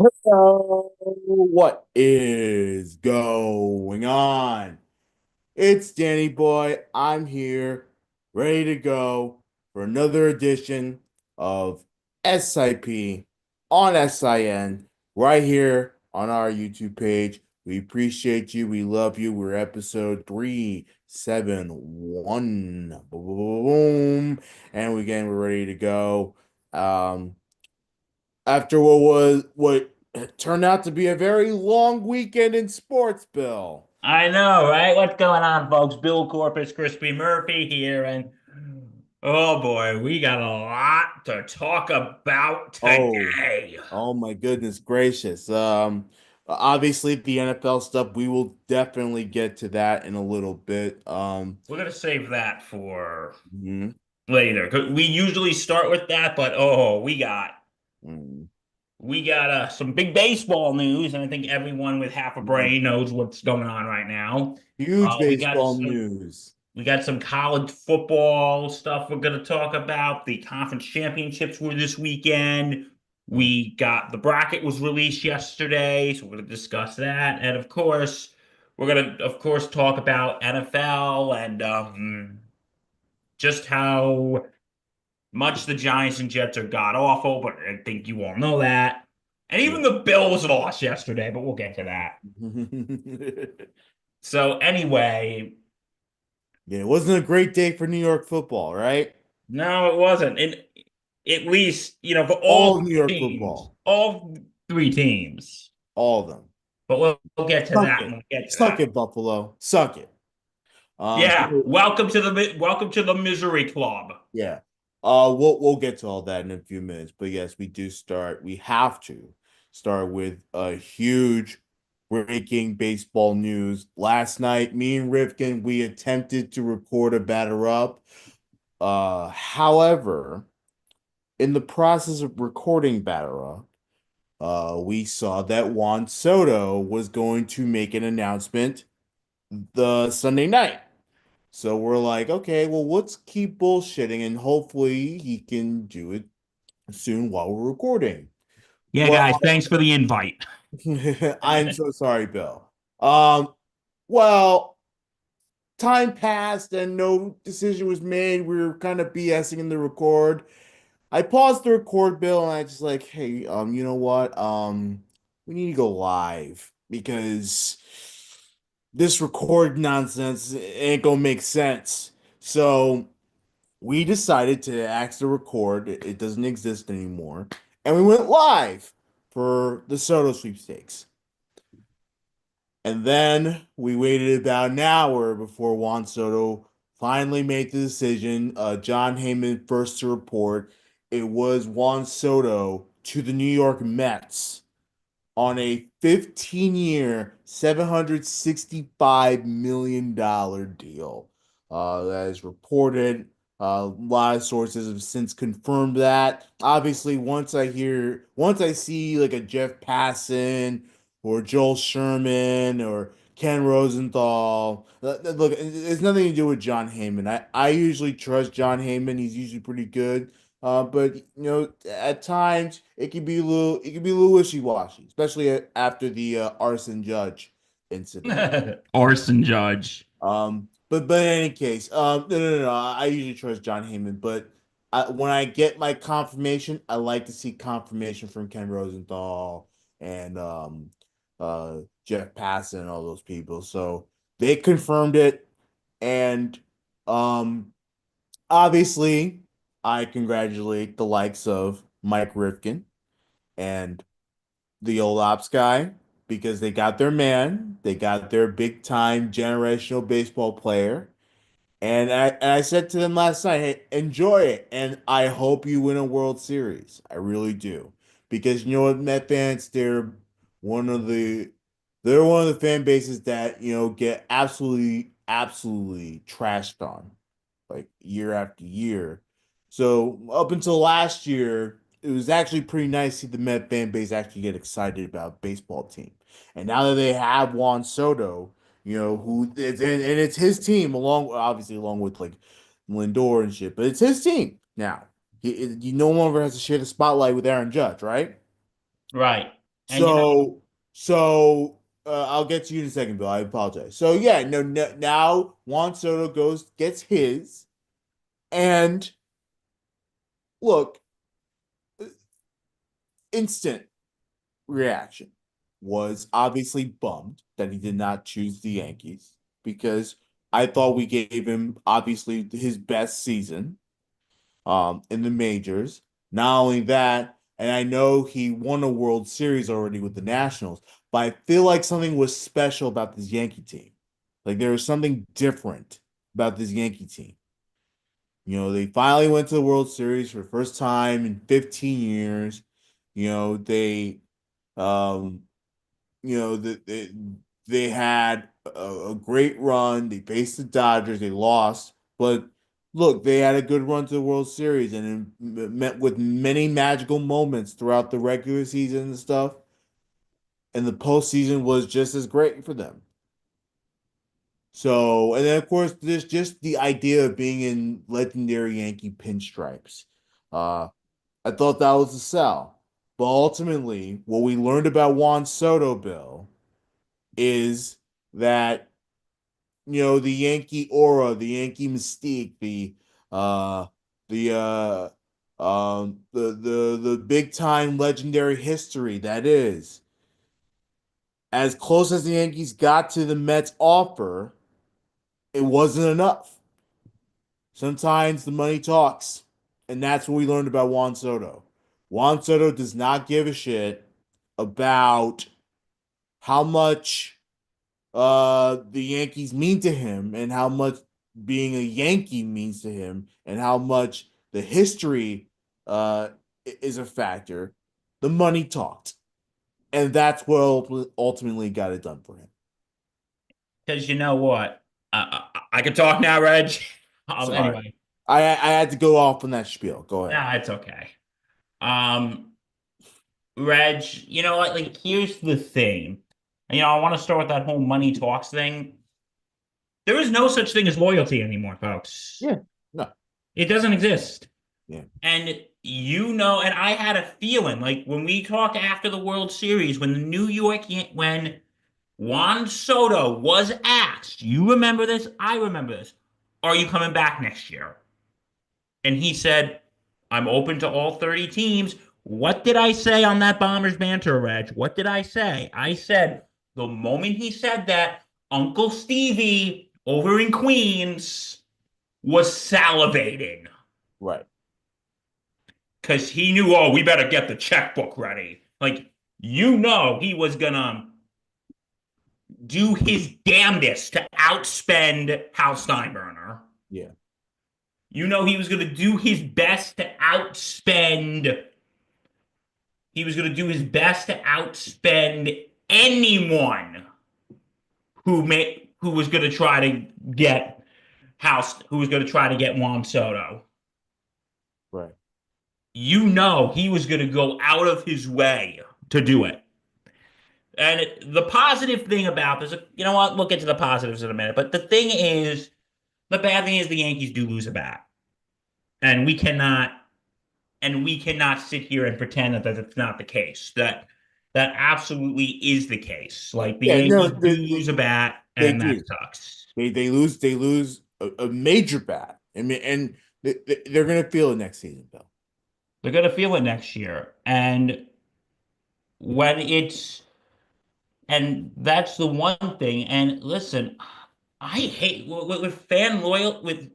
Hello, what is going on? It's Danny Boy. I'm here, ready to go for another edition of SIP on SIN right here on our YouTube page. We appreciate you. We love you. We're episode 371. Boom. And again, we're ready to go. Um, after what turned out to be a very long weekend in sports, Bill. I know, right? What's going on, folks? Bill Corpus, Crispy Murphy here, and oh boy, we got a lot to talk about Oh, today. oh my goodness gracious. Obviously the NFL stuff, we will definitely get to that in a little bit. We're gonna save that for Mhm, later. 'Cause we usually start with that, but oh, mhm, we got some big baseball news, and I think everyone with half a mhm. brain knows what's going on right now. Huge We got baseball some news. We got some college football stuff we're going to talk about. The conference championships were this weekend. Mhm. We got the bracket was released yesterday, so we're going to discuss that. And of course, we're going to, of course, talk about NFL and just how much the Giants and Jets are god awful, but I think you all know that. And Yeah. even the Bills lost yesterday, but we'll get to that. So, anyway, Yeah, it wasn't a great day for New York football, right? no, it wasn't. And at least, for All New York football, all three teams. all of them. But we'll get to Suck that it. when we get to Suck that. it, Buffalo. Suck it. Yeah, So welcome to the misery club. yeah. We'll get to all that in a few minutes, but yes, we have to start with a huge breaking baseball news. Last night, me and Rifkin, we attempted to record a batter up. However, in the process of recording batter up, we saw that Juan Soto was going to make an announcement the Sunday night. So we're like, okay, well, let's keep bullshitting and hopefully he can do it soon while we're recording. Yeah, Well, guys, thanks for the invite. I'm so sorry, Bill. Um, well, time passed and no decision was made. We were kind of BSing in the record. I paused the record, Bill, and I just like, hey, you know what? We need to go live because this record nonsense ain't gonna make sense. So we decided to ask to record. It doesn't exist anymore. And we went live for the Soto sweepstakes. And then we waited about an hour before Juan Soto finally made the decision. John Heyman first to report. It was Juan Soto to the New York Mets on a 15-year, $765 million deal. That is reported. A lot of sources have since confirmed that. Obviously, once I see like a Jeff Passan or Joel Sherman or Ken Rosenthal, look, it's nothing to do with John Heyman. I usually trust John Heyman. He's usually pretty good. But at times it can be a little wishy-washy, especially after the arson judge incident. Orson Judge. But in any case, no. I usually trust John Heyman, but when I get my confirmation, I like to see confirmation from Ken Rosenthal and Jeff Passan and all those people. So they confirmed it, and um, obviously, I congratulate the likes of Mike Rifkin and the old ops guy because they got their man, they got their big time generational baseball player. And I said to them last night, hey, enjoy it. And I hope you win a World Series. I really do. Because you know what, Met fans, one of the they're one of the fan bases that, get absolutely trashed on like year after year. So up until last year, it was actually pretty nice to see the Met fan base actually get excited about a baseball team. And now that they have Juan Soto, and it's his team obviously along with like Lindor and shit, but it's his team now. He no longer has to share the spotlight with Aaron Judge, right? Right. And you know, I'll get to you in a second, Bill. I apologize. So yeah, no, now Juan Soto gets his, and look, instant reaction was obviously bummed that he did not choose the Yankees because I thought we gave him obviously his best season in the majors. Not only that, and I know he won a World Series already with the Nationals, but I feel like something was special about this Yankee team. Like there was something different about this Yankee team. They finally went to the World Series for the first time in 15 years. You know, they um they had a great run. They faced the Dodgers. They lost, but look, they had a good run to the World Series, and it met with many magical moments throughout the regular season and stuff. And the postseason was just as great for them. So, and then of course, there's just the idea of being in legendary Yankee pinstripes. Uh, I thought that was a sell, but ultimately, what we learned about Juan Soto, Bill, is that the Yankee aura, the Yankee mystique, uh the big time legendary history that is. As close as the Yankees got to the Mets offer, it wasn't enough. Sometimes the money talks, and that's what we learned about Juan Soto. Juan Soto does not give a shit about how much the Yankees mean to him and how much being a Yankee means to him and how much the history uh is a factor. The money talked. And that's what ultimately got it done for him. because you know what, I can talk now, Reg. Sorry. Anyway, I had to go off on that spiel. Go ahead. nah, it's okay. Um, Reg, you know what? Like, here's the thing. I want to start with that whole money talks thing. There is no such thing as loyalty anymore, folks. Yeah. No. It doesn't exist. Yeah. And and I had a feeling like when we talked after the World Series, when the when Juan Soto was asked, you remember this? I remember this. Are you coming back next year? And he said, I'm open to all 30 teams. What did I say on that Bombers banter, Reg? What did I say? I said, the moment he said that, Uncle Stevie over in Queens was salivating Right. because he knew, oh, we better get the checkbook ready. Like, he was gonna do his damnedest to outspend Hal Steinbrenner. Yeah. He was gonna do his best to outspend. He was gonna do his best to outspend anyone who was gonna try to get who was gonna try to get Juan Soto. Right. He was gonna go out of his way to do it. And the positive thing about this, you know what? We'll get to the positives in a minute. But the bad thing is the Yankees do lose a bat, and we cannot sit here and pretend that that's not the case. That absolutely is the case. Like the Yeah, no, Yankees do lose a bat, they and that do. sucks. They lose a major bat. I mean, and they're gonna feel it next season, Bill. They're gonna feel it next year, and when it's and that's the one thing. And listen, I hate with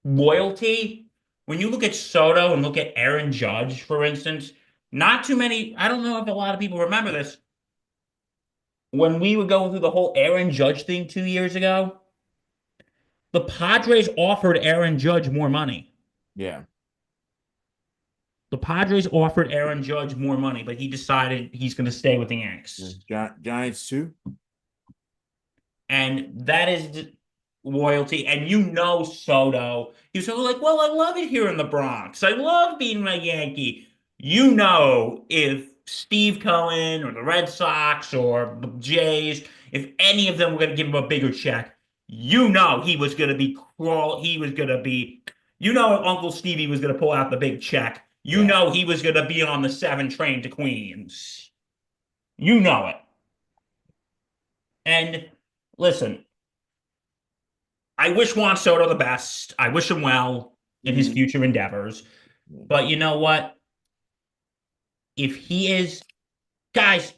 loyalty. When you look at Soto and look at Aaron Judge, for instance, not too many. I don't know if a lot of people remember this. When we were going through the whole Aaron Judge thing 2 years ago, the Padres offered Aaron Judge more money. Yeah. The Padres offered Aaron Judge more money, but he decided he's going to stay with the Yanks. Giants too. And that is loyalty. And Soto, he was sort of like, well, I love it here in the Bronx. I love being a Yankee. If Steve Cohen or the Red Sox or the Jays, if any of them were going to give him a bigger check, he was going to be crawl. He was going to be, if Uncle Stevie was going to pull out the big check, Yeah. he was going to be on the 7 train to Queens. You know it. And listen, I wish Juan Soto the best. I wish him well in his Mhm. future endeavors. But you know what? If he is, guys,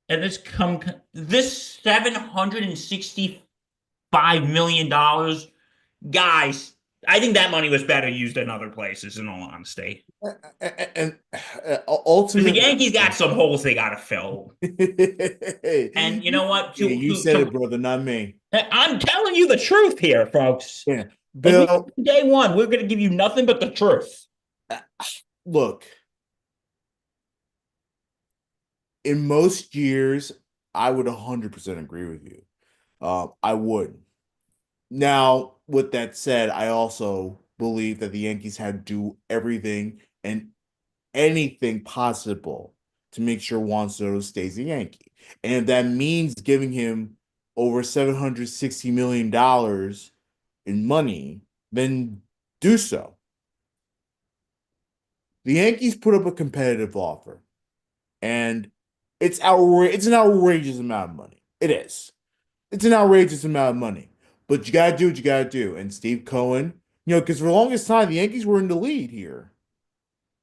and this $765 million, guys, I think that money was better used in other places, in all honesty. And Because the ultimately, Yankees got some holes they got to fill. And you yeah, know what? you said it, brother, not me. I'm telling you the truth here, folks. Yeah, And we, Bill, day one, we're going to give you nothing but the truth. uh, look, in most years, I would 100% agree with you. I would. Now, with that said, I also believe that the Yankees had to do everything and anything possible to make sure Juan Soto stays a Yankee. And if that means giving him over $760 million in money, then do so. The Yankees put up a competitive offer, and it's an outrageous amount of money. It is. It's an outrageous amount of money. But you gotta do what you gotta do. And Steve Cohen, because for the longest time the Yankees were in the lead here.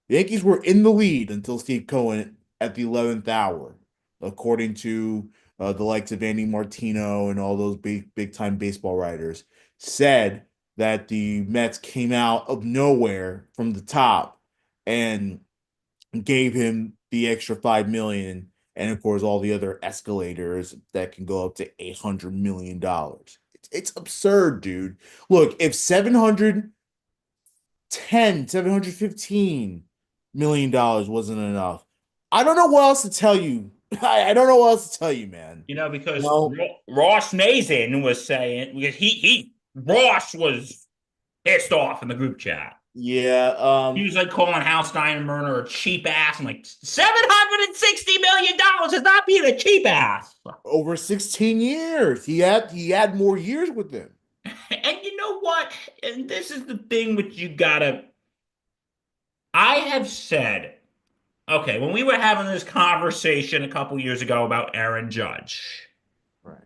The Yankees were in the lead until Steve Cohen at the 11th hour, according to the likes of Andy Martino and all those big time baseball writers, said that the Mets came out of nowhere from the top and gave him the extra 5 million, and of course all the other escalators that can go up to $800 million. It's absurd, dude. Look, if 715 million dollars wasn't enough, I don't know what else to tell you. I don't know what else to tell you, man. Because No, Ross Mason was saying, because Ross was pissed off in the group chat. yeah, He was like calling Hal Steinbrenner a cheap ass. I'm like, $760 million is not being a cheap ass. over 16 years. He had more years with them. And you know what? And this is the thing which you gotta. I have said, okay, when we were having this conversation a couple years ago about Aaron Judge, Right.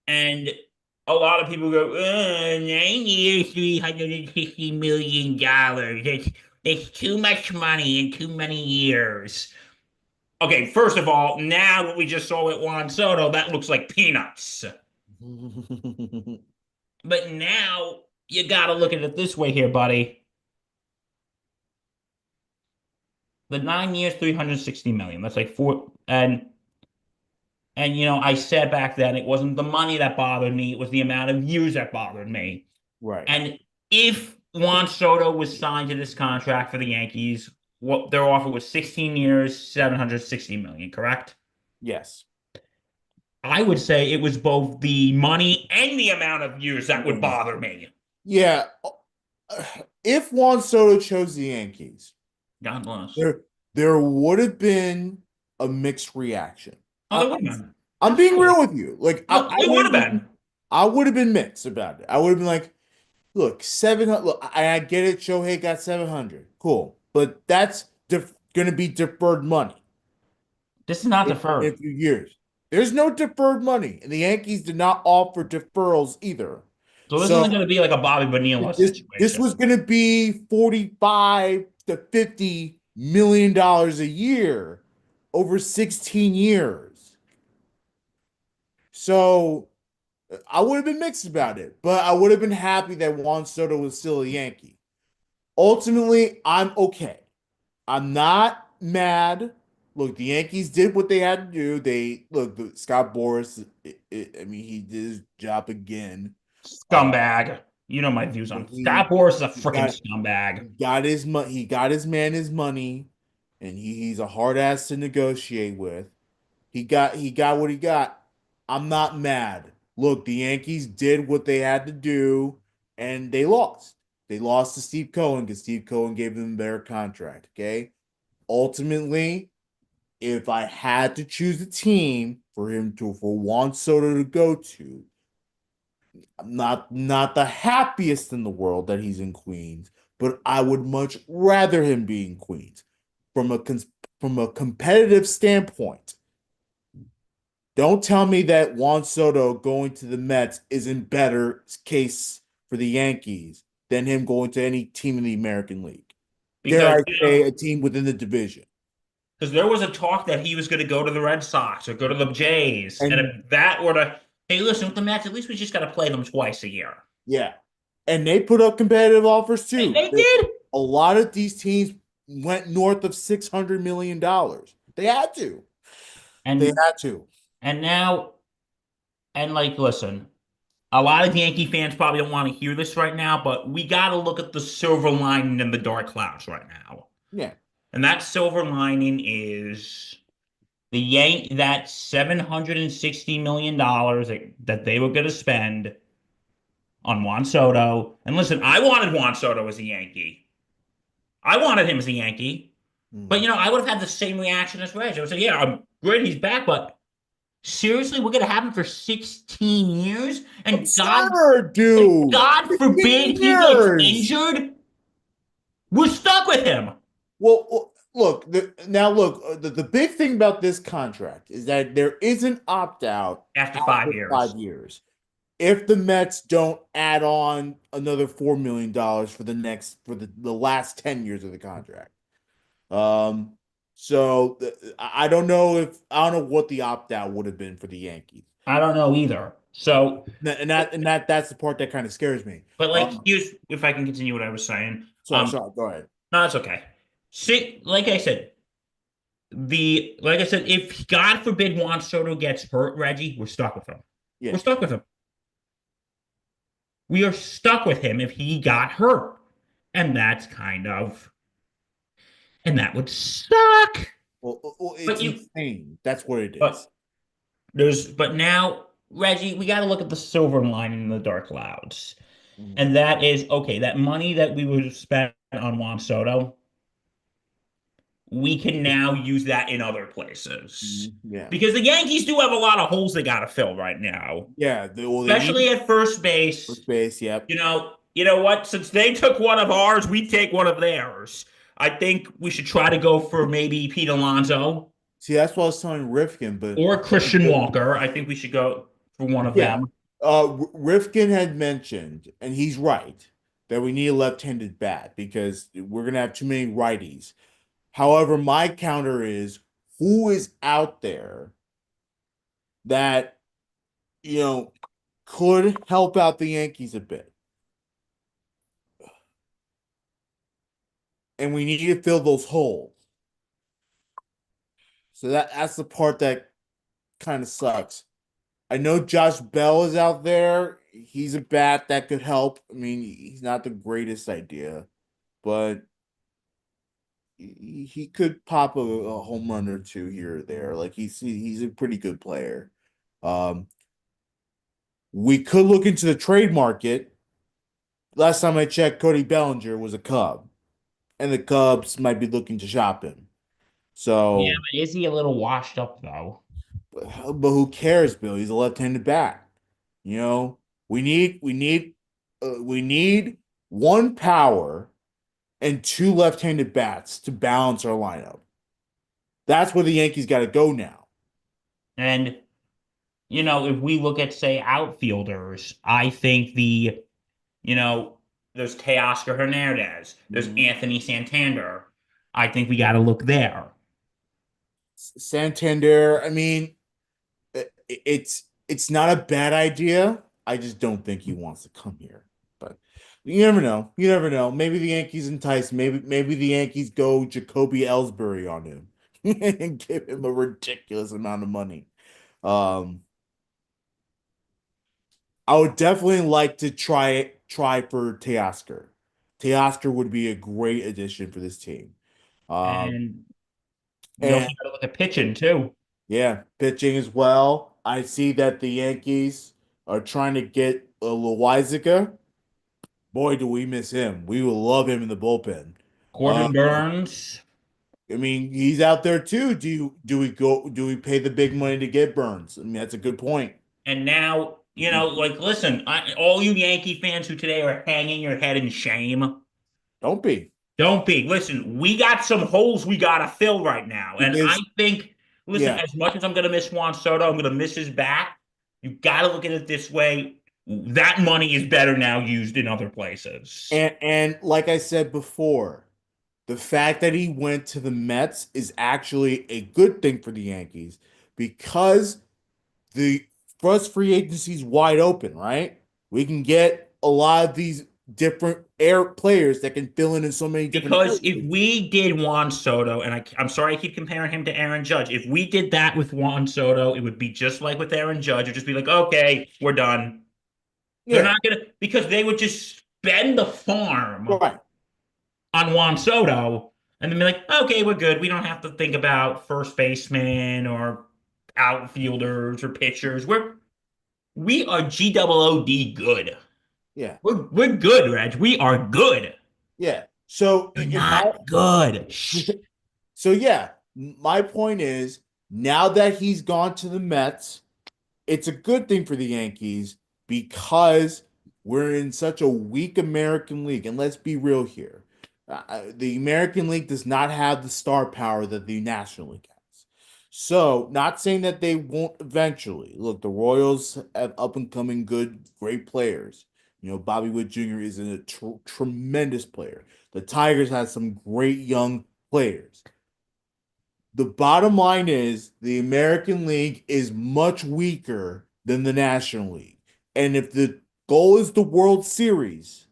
and a lot of people go, 9 years, $360 million. That's too much money in too many years. Okay, first of all, now what we just saw with Juan Soto, that looks like peanuts. But now you got to look at it this way here, buddy. The 9 years, 360 million. That's like four. And I said back then it wasn't the money that bothered me; it was the amount of years that bothered me. Right. And if Juan Soto was signed to this contract for the Yankees, what their offer was 16 years, 760 million, correct? Yes. I would say it was both the money and the amount of years that would Yeah. bother me. Yeah. If Juan Soto chose the Yankees, God bless. there would have been a mixed reaction. Oh, there would have been. I'm being real Absolutely. with you. Like No, it would have been. I would have been mixed about it. I would have been like, look, 700. Look, I get it. Shohei got 700. Cool, but that's going to be deferred money This is not in deferred. a few years. There's no deferred money, and the Yankees did not offer deferrals either. So this isn't So going to be like a Bobby Bonilla this was situation. going to be 45 to 50 million dollars a year over 16 years. So I would have been mixed about it, but I would have been happy that Juan Soto was still a Yankee. Ultimately, I'm okay. I'm not mad. Look, the Yankees did what they had to do. Scott Boras. I mean, he did his job again. Uh, Scumbag. You know my views on Scott he, Boras is a he freaking got scumbag. he got his money. He got his man his money, and he's a hard ass to negotiate with. He got what he got. I'm not mad. Look, the Yankees did what they had to do, and they lost. They lost to Steve Cohen because Steve Cohen gave them a better contract. Okay. Ultimately, if I had to choose a team for Juan Soto to go to, I'm not the happiest in the world that he's in Queens, but I would much rather him be in Queens from a from a competitive standpoint, don't tell me that Juan Soto going to the Mets isn't better case for the Yankees than him going to any team in the American League. Dare because I say a team within the division. there was a talk that he was going to go to the Red Sox or go to the Jays, and And if that were to, hey, listen, with the Mets, at least we just got to play them twice a year. yeah, and they put up competitive offers And too. they did, A lot of these teams went north of $600 million. They had to. They and had to. and now and like, listen, a lot of Yankee fans probably don't want to hear this right now, but we got to look at the silver lining in the dark clouds right now. Yeah. And that silver lining is that $760 million that they were going to spend on Juan Soto. And listen, I wanted Juan Soto as a Yankee. I wanted him as a Yankee. But Mm. I would have had the same reaction as Reg. I would say, yeah, I'm great, he's back, but seriously, we're gonna have him for 16 years, Absurd, and dude. God 15 forbid he gets years. injured, we're stuck with him Look, the big thing about this contract is that there is an opt out after after 5 years. 5 years. If the Mets don't add on another $4 million for the last 10 years of the contract. Um, I don't know what the opt out would have been for the Yankees. I don't know either. So, That's the part that kind of scares me. but like, here's if I can continue what I was saying. Sorry, go ahead. No, that's okay. See, like I said, if God forbid Juan Soto gets hurt, Reggie, we're stuck with him. Yeah. We're stuck with him. We are stuck with him if he got hurt. And that's and that would suck. It's But you, insane. That's what it is. but but now, Reggie, we got to look at the silver lining in the dark clouds. Mhm. And that is, okay, that money that we would have spent on Juan Soto, we can now use that in other places. Yeah. Because the Yankees do have a lot of holes they got to fill right now, Yeah. They especially need at first base. first base. Yep. You know what? Since they took one of ours, we take one of theirs. I think we should try to go for maybe Pete Alonso See, that's what I was telling Rifkin, but or Christian Walker. I think we should go for one of yeah. them. Rifkin had mentioned, and he's right, that we need a left-handed bat because we're gonna have too many righties. However, my counter is who is out there that you know could help out the Yankees a bit, and we need to fill those holes. So that's the part that kind of sucks. I know Josh Bell is out there. He's a bat that could help. I mean, he's not the greatest idea, but he could pop a home run or two here or there. Like he's a pretty good player. Um, we could look into the trade market. Last time I checked, Cody Bellinger was a Cub, and the Cubs might be looking to shop him. Yeah, So, but is he a little washed up though? but who cares, Bill? He's a left-handed bat. You know, we need one power and two left-handed bats to balance our lineup. That's where the Yankees got to go now. And if we look at say outfielders, I think you know, there's Teoscar Hernandez, there's Mhm. Anthony Santander. I think we got to look there. Santander, I mean, it's not a bad idea. I just don't think he wants to come here. But you never know. You never know. Maybe the Yankees entice. Maybe the Yankees go Jacoby Ellsbury on him and give him a ridiculous amount of money. Um, I would definitely like to try for Teoscar. Teoscar would be a great addition for this team. Um, And we also and got to look at pitching too. yeah, pitching as well. I see that the Yankees are trying to get a Loizaga. Boy, do we miss him. We will love him in the bullpen. Uh, Corbin Burns. I mean, he's out there too. Do we pay the big money to get Burns? I mean, that's a good point. And now, listen, all you Yankee fans who today are hanging your head in shame, Don't be. Don't be. Listen, we got some holes we gotta fill right now. And I because think, listen, yeah, as much as I'm gonna miss Juan Soto, I'm gonna miss his bat. You gotta look at it this way. That money is better now used in other places. and like I said before, the fact that he went to the Mets is actually a good thing for the Yankees because the first free agency is wide open, right? We can get a lot of these different air players that can fill in so many different Because if areas. we did Juan Soto, and I'm sorry I keep comparing him to Aaron Judge, if we did that with Juan Soto, it would be just like with Aaron Judge. It'd just be like, okay, we're done. They're Yeah, not gonna because they would just spend the farm right. on Juan Soto and then be like, okay, we're good. We don't have to think about first baseman or outfielders or pitchers. We are GOOD good. Yeah, We're good, Reg. We are good. yeah. So We're in my not good. Shh. so yeah, my point is now that he's gone to the Mets, it's a good thing for the Yankees because we're in such a weak American League. And let's be real here. The American League does not have the star power that the National League has. So, not saying that they won't eventually. Look, the Royals have up and coming good, great players. You know, Bobby Witt Jr. is a tremendous player. The Tigers have some great young players. The bottom line is the American League is much weaker than the National League. And if the goal is the World Series,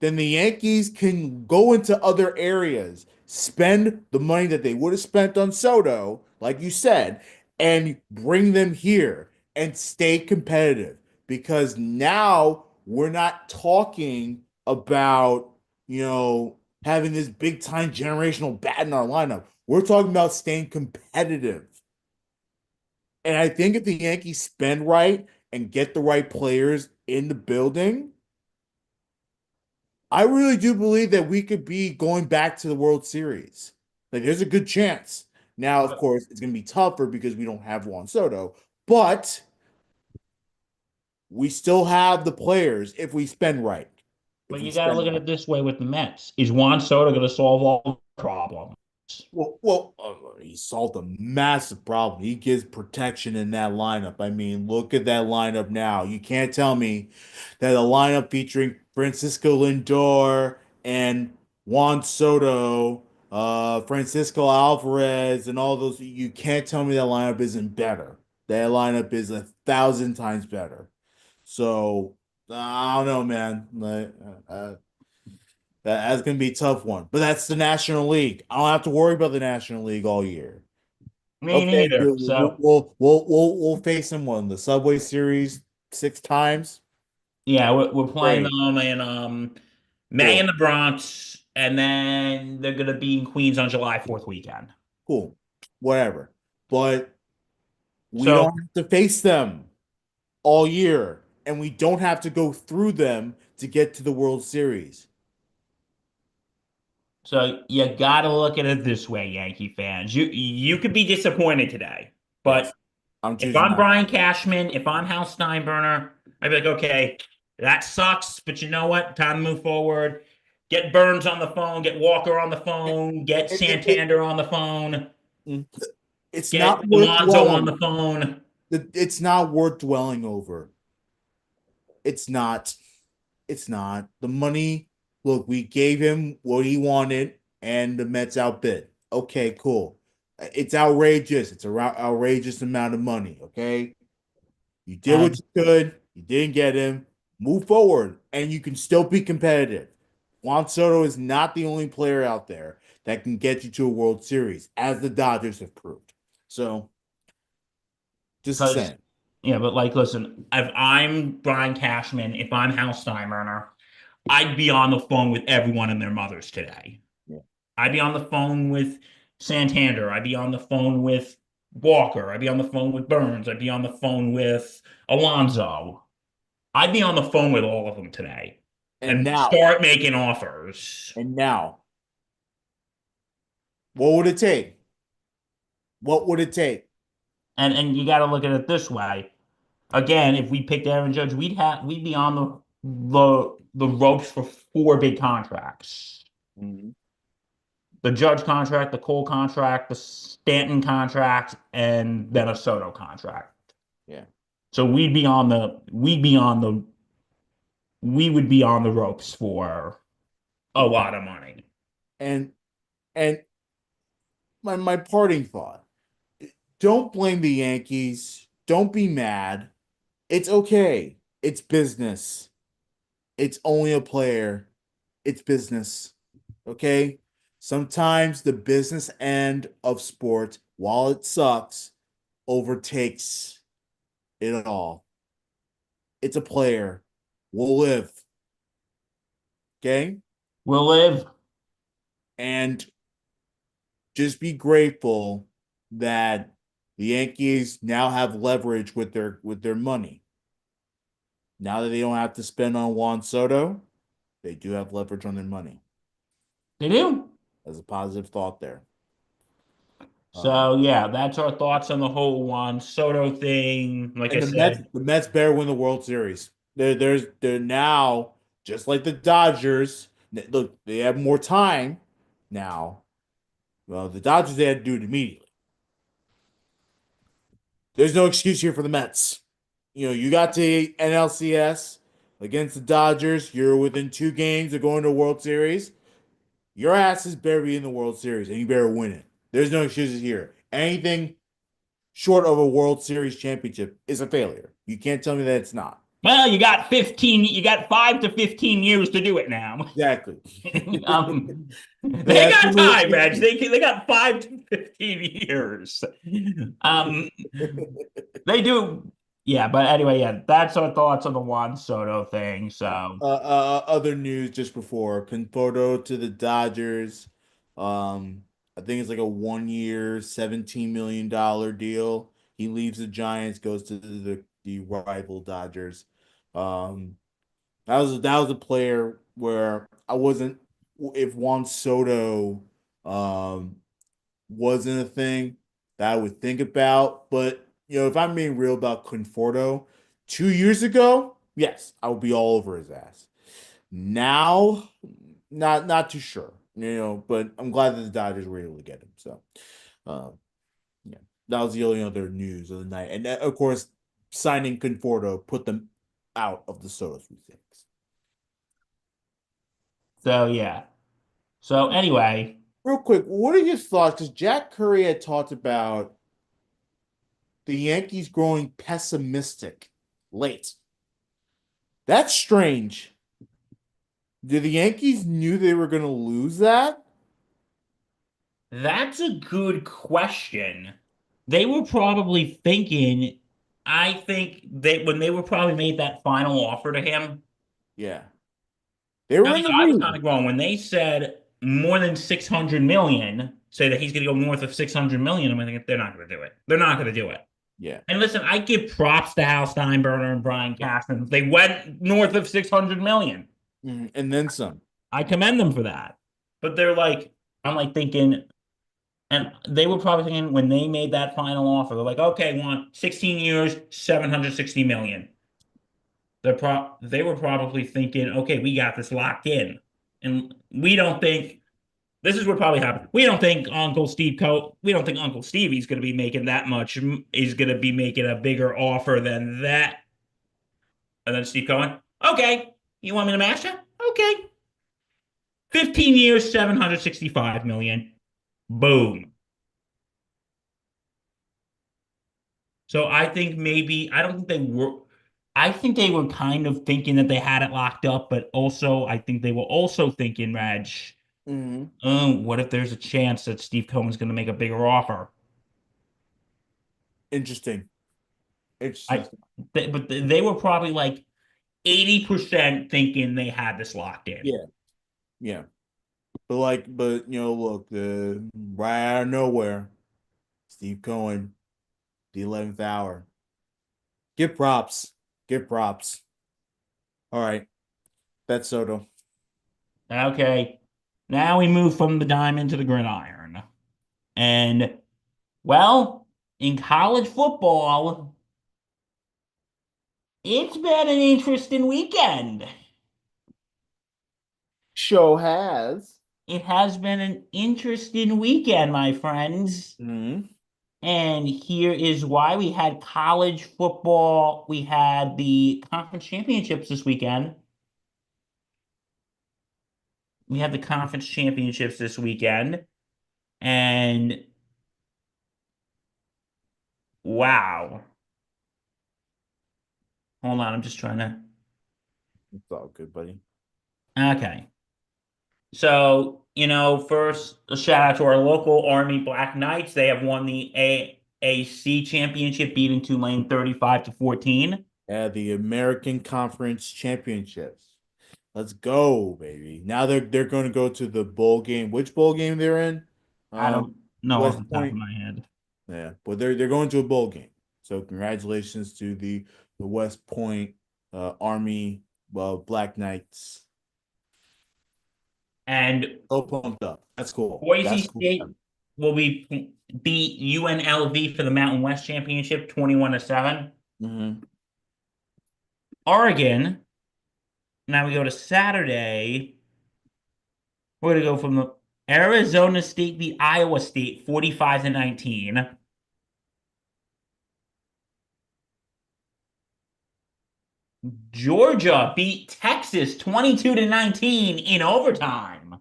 then the Yankees can go into other areas, spend the money that they would have spent on Soto, like you said, and bring them here and stay competitive. Because now we're not talking about, having this big time generational bat in our lineup. We're talking about staying competitive. And I think if the Yankees spend right and get the right players in the building, I really do believe that we could be going back to the World Series. Like, there's a good chance. Now, of course, it's going to be tougher because we don't have Juan Soto, but we still have the players if we spend right. If But we you got to spend look at right. it this way with the Mets. Is Juan Soto going to solve all the problems? He solved a massive problem. He gives protection in that lineup. I mean, look at that lineup now. You can't tell me that a lineup featuring Francisco Lindor and Juan Soto, Francisco Alvarez, and all those. You can't tell me that lineup isn't better. That lineup is 1,000 times better. So I don't know, man. That's gonna be a tough one. But that's the National League. I don't have to worry about the National League all year. Me Okay, neither. So we'll face them on the Subway Series 6 times. yeah, we're playing Great, them in May in cool, the Bronx, and then they're going to be in Queens on July 4th weekend. cool, whatever. But we So don't have to face them all year, and we don't have to go through them to get to the World Series. So you got to look at it this way, Yankee fans. You could be disappointed today, Yes, but I'm if choosing I'm not. Brian Cashman, if I'm Hal Steinbrenner, I'd be like, okay, that sucks, but you know what? Time to move forward. Get Burns on the phone, get Walker on the It, phone, get it, Santander on the phone, it, it's get not worth Alonso on dwelling. the phone. It's not worth dwelling over. It's not. It's not. The money, look, we gave him what he wanted, and the Mets outbid. Okay, cool. It's outrageous. It's a outrageous amount of money. Okay. You did what And you could. You didn't get him. Move forward, and you can still be competitive. Juan Soto is not the only player out there that can get you to a World Series, as the Dodgers have proved. So, just because, saying. yeah, but like, listen, if I'm Brian Cashman, if I'm Hal Steinbrenner, I'd be on the phone with everyone and their mothers today. Yeah. I'd be on the phone with Santander. I'd be on the phone with Walker. I'd be on the phone with Burns. I'd be on the phone with Alonso. I'd be on the phone with all of them today And and now, start making offers. and now, what would it take? What would it take? And you got to look at it this way. Again, if we picked Aaron Judge, we'd be on the ropes for four big contracts. Mhm. The Judge contract, the Cole contract, the Stanton contract, and then a Soto contract. Yeah. So we would be on the ropes for a lot of money. And and my parting thought. Don't blame the Yankees. Don't be mad. It's okay. It's business. It's only a player. It's business. Okay? Sometimes the business end of sports, while it sucks, overtakes it all. It's a player. We'll live. Okay? We'll live. And just be grateful that the Yankees now have leverage with their money. Now that they don't have to spend on Juan Soto, they do have leverage on their money. They do. As a positive thought there. Um, So yeah, that's our thoughts on the whole Juan Soto thing. Like I and said, The Mets better win the World Series. They're now just like the Dodgers. Look, they have more time now. Well, the Dodgers they had to do it immediately. There's no excuse here for the Mets. You know, you got to NLCS against the Dodgers. You're within 2 games of going to a World Series. Your ass is better be in the World Series, and you better win it. There's no excuses here. Anything short of a World Series championship is a failure. You can't tell me that it's not. well, you got 5 to 15 years to do it now. Exactly. They That's got time, Reg. the They got 5 to 15 years. Um, they do. Yeah, but anyway, yeah, that's our thoughts on the Juan Soto thing. So other news just before Conforto to the Dodgers. I think it's like a 1 year, $17 million deal. He leaves the Giants, goes to the rival Dodgers. Um, that was a player where I wasn't if Juan Soto um wasn't a thing that I would think about. But you know, if I'm being real about Conforto, 2 years ago, yes, I would be all over his ass. Now, not too sure, you know, but I'm glad that the Dodgers were able to get him. So, uh, yeah, that was the only other news of the night, and of course, signing Conforto put them out of the Soto sweepstakes. yeah. So anyway, Real quick, what are your thoughts? Because Jack Curry had talked about the Yankees growing pessimistic late. That's strange. Did the Yankees knew they were going to lose that? that's a good question. They were probably thinking, I think they when they were probably made that final offer to him. Yeah, they At were in least the I was kind lead. of wrong when they said more than 600 million, say that he's going to go north of 600 million. I'm like, they're not going to do it. They're not going to do it. Yeah. And listen, I give props to Hal Steinbrenner and Brian Cashman. They went north of 600 million. And then some. I commend them for that. But I'm like thinking, and they were probably thinking when they made that final offer, they're like, okay, we want 16 years, 760 million. They were probably thinking, okay, we got this locked in. And we don't think this is what probably happened. We don't think Uncle Stevie's going to be making that much. Is going to be making a bigger offer than that. And then Steve Cohen, okay, you want me to match that? Okay, 15 years, 765 million. Boom. So I think maybe I don't think they were. I think they were kind of thinking that they had it locked up, but also I think they were also thinking, Raj, Hmm. what if there's a chance that Steve Cohen's going to make a bigger offer? Interesting. I, Interesting. but they were probably like 80% thinking they had this locked in. Yeah. Yeah. But you know, look, the right out of nowhere, Steve Cohen, the 11th hour. Give props. Give props. All right. That's Soto. Okay, now we move from the diamond to the gridiron, and well, in college football, it's been an interesting weekend. Show has. It has been an interesting weekend, my friends. Hmm. And here is why we had college football. We had the conference championships this weekend. We had the conference championships this weekend. And wow. Hold on, I'm just trying to. It's all good, buddy. Okay. So, first, a shout out to our local Army Black Knights. They have won the AAC championship, beating Tulane 35 to 14. Yeah, the American Conference Championships. Let's go, baby. Now they're going to go to the bowl game. Which bowl game they're in? I Um, don't know off West the top of Point. my head. Yeah, but they're going to a bowl game. So congratulations to the West Point Army Black Knights. And So pumped up. That's cool. Boise That's cool. State will be beat UNLV for the Mountain West Championship 21 to 7. Hmm. Oregon, now we go to Saturday. We're gonna go from the Arizona State beat Iowa State 45 to 19. Georgia beat Texas 22 to 19 in overtime.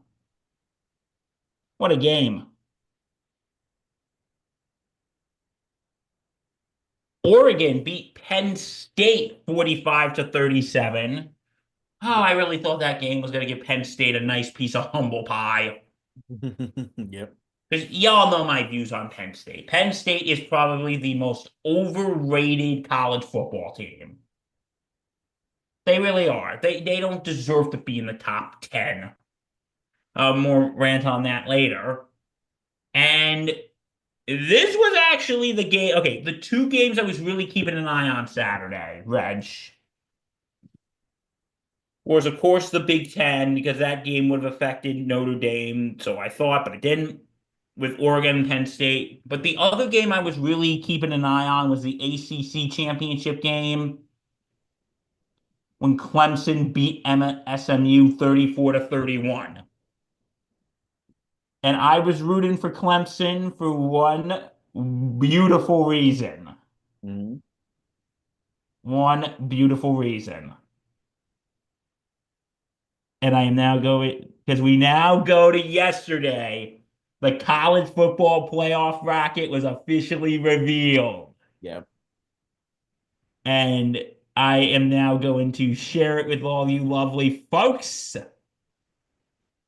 What a game. Oregon beat Penn State 45 to 37. Oh, I really thought that game was going to give Penn State a nice piece of humble pie. Yep. Because y'all know my views on Penn State. Penn State is probably the most overrated college football team. They really are. They don't deserve to be in the top 10. More rant on that later. And this was actually the game. Okay, the two games I was really keeping an eye on Saturday, Reg, was of course the Big Ten because that game would have affected Notre Dame. So I thought, but it didn't with Oregon and Penn State. But the other game I was really keeping an eye on was the ACC championship game when Clemson beat SMU 34 to 31. And I was rooting for Clemson for one beautiful reason. Hmm. One beautiful reason. And I am now going because we now go to yesterday. The college football playoff bracket was officially revealed. Yep. And I am now going to share it with all you lovely folks.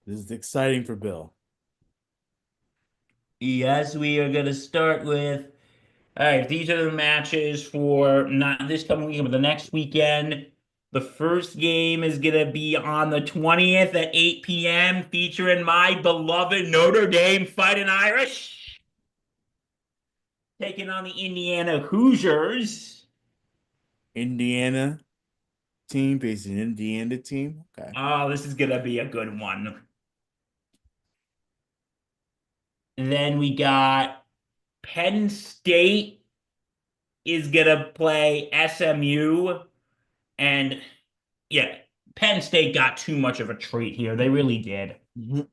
This is exciting for Bill. Yes, we are going to start with. All right, these are the matches for not this coming weekend, but the next weekend. The first game is going to be on the 20th at 8 p.m., featuring my beloved Notre Dame Fighting Irish taking on the Indiana Hoosiers. Indiana team facing Indiana team. Okay. Oh, this is going to be a good one. And then we got Penn State is going to play SMU. And yeah, Penn State got too much of a treat here. They really did. Mhm.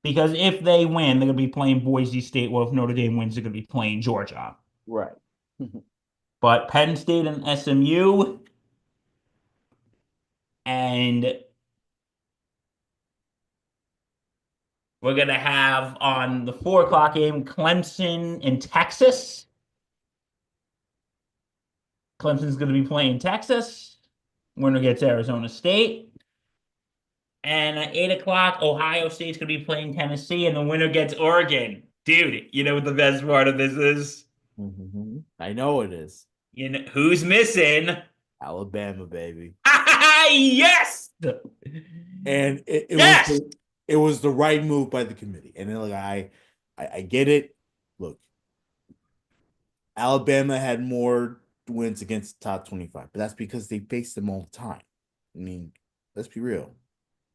Because if they win, they're going to be playing Boise State. Well, if Notre Dame wins, they're going to be playing Georgia. Right. But Penn State and SMU, and we're going to have on the 4 o'clock game Clemson and Texas. Clemson's going to be playing Texas. Winner gets Arizona State. And at 8 o'clock, Ohio State's going to be playing Tennessee, and the winner gets Oregon. Dude, you know what the best part of this is? Mhm. I know it is. You know who's missing? Alabama, baby. Yes! And Yes! it was the right move by the committee. And then, like I get it. Look, Alabama had more wins against the top 25, but that's because they faced them all the time. I mean, let's be real.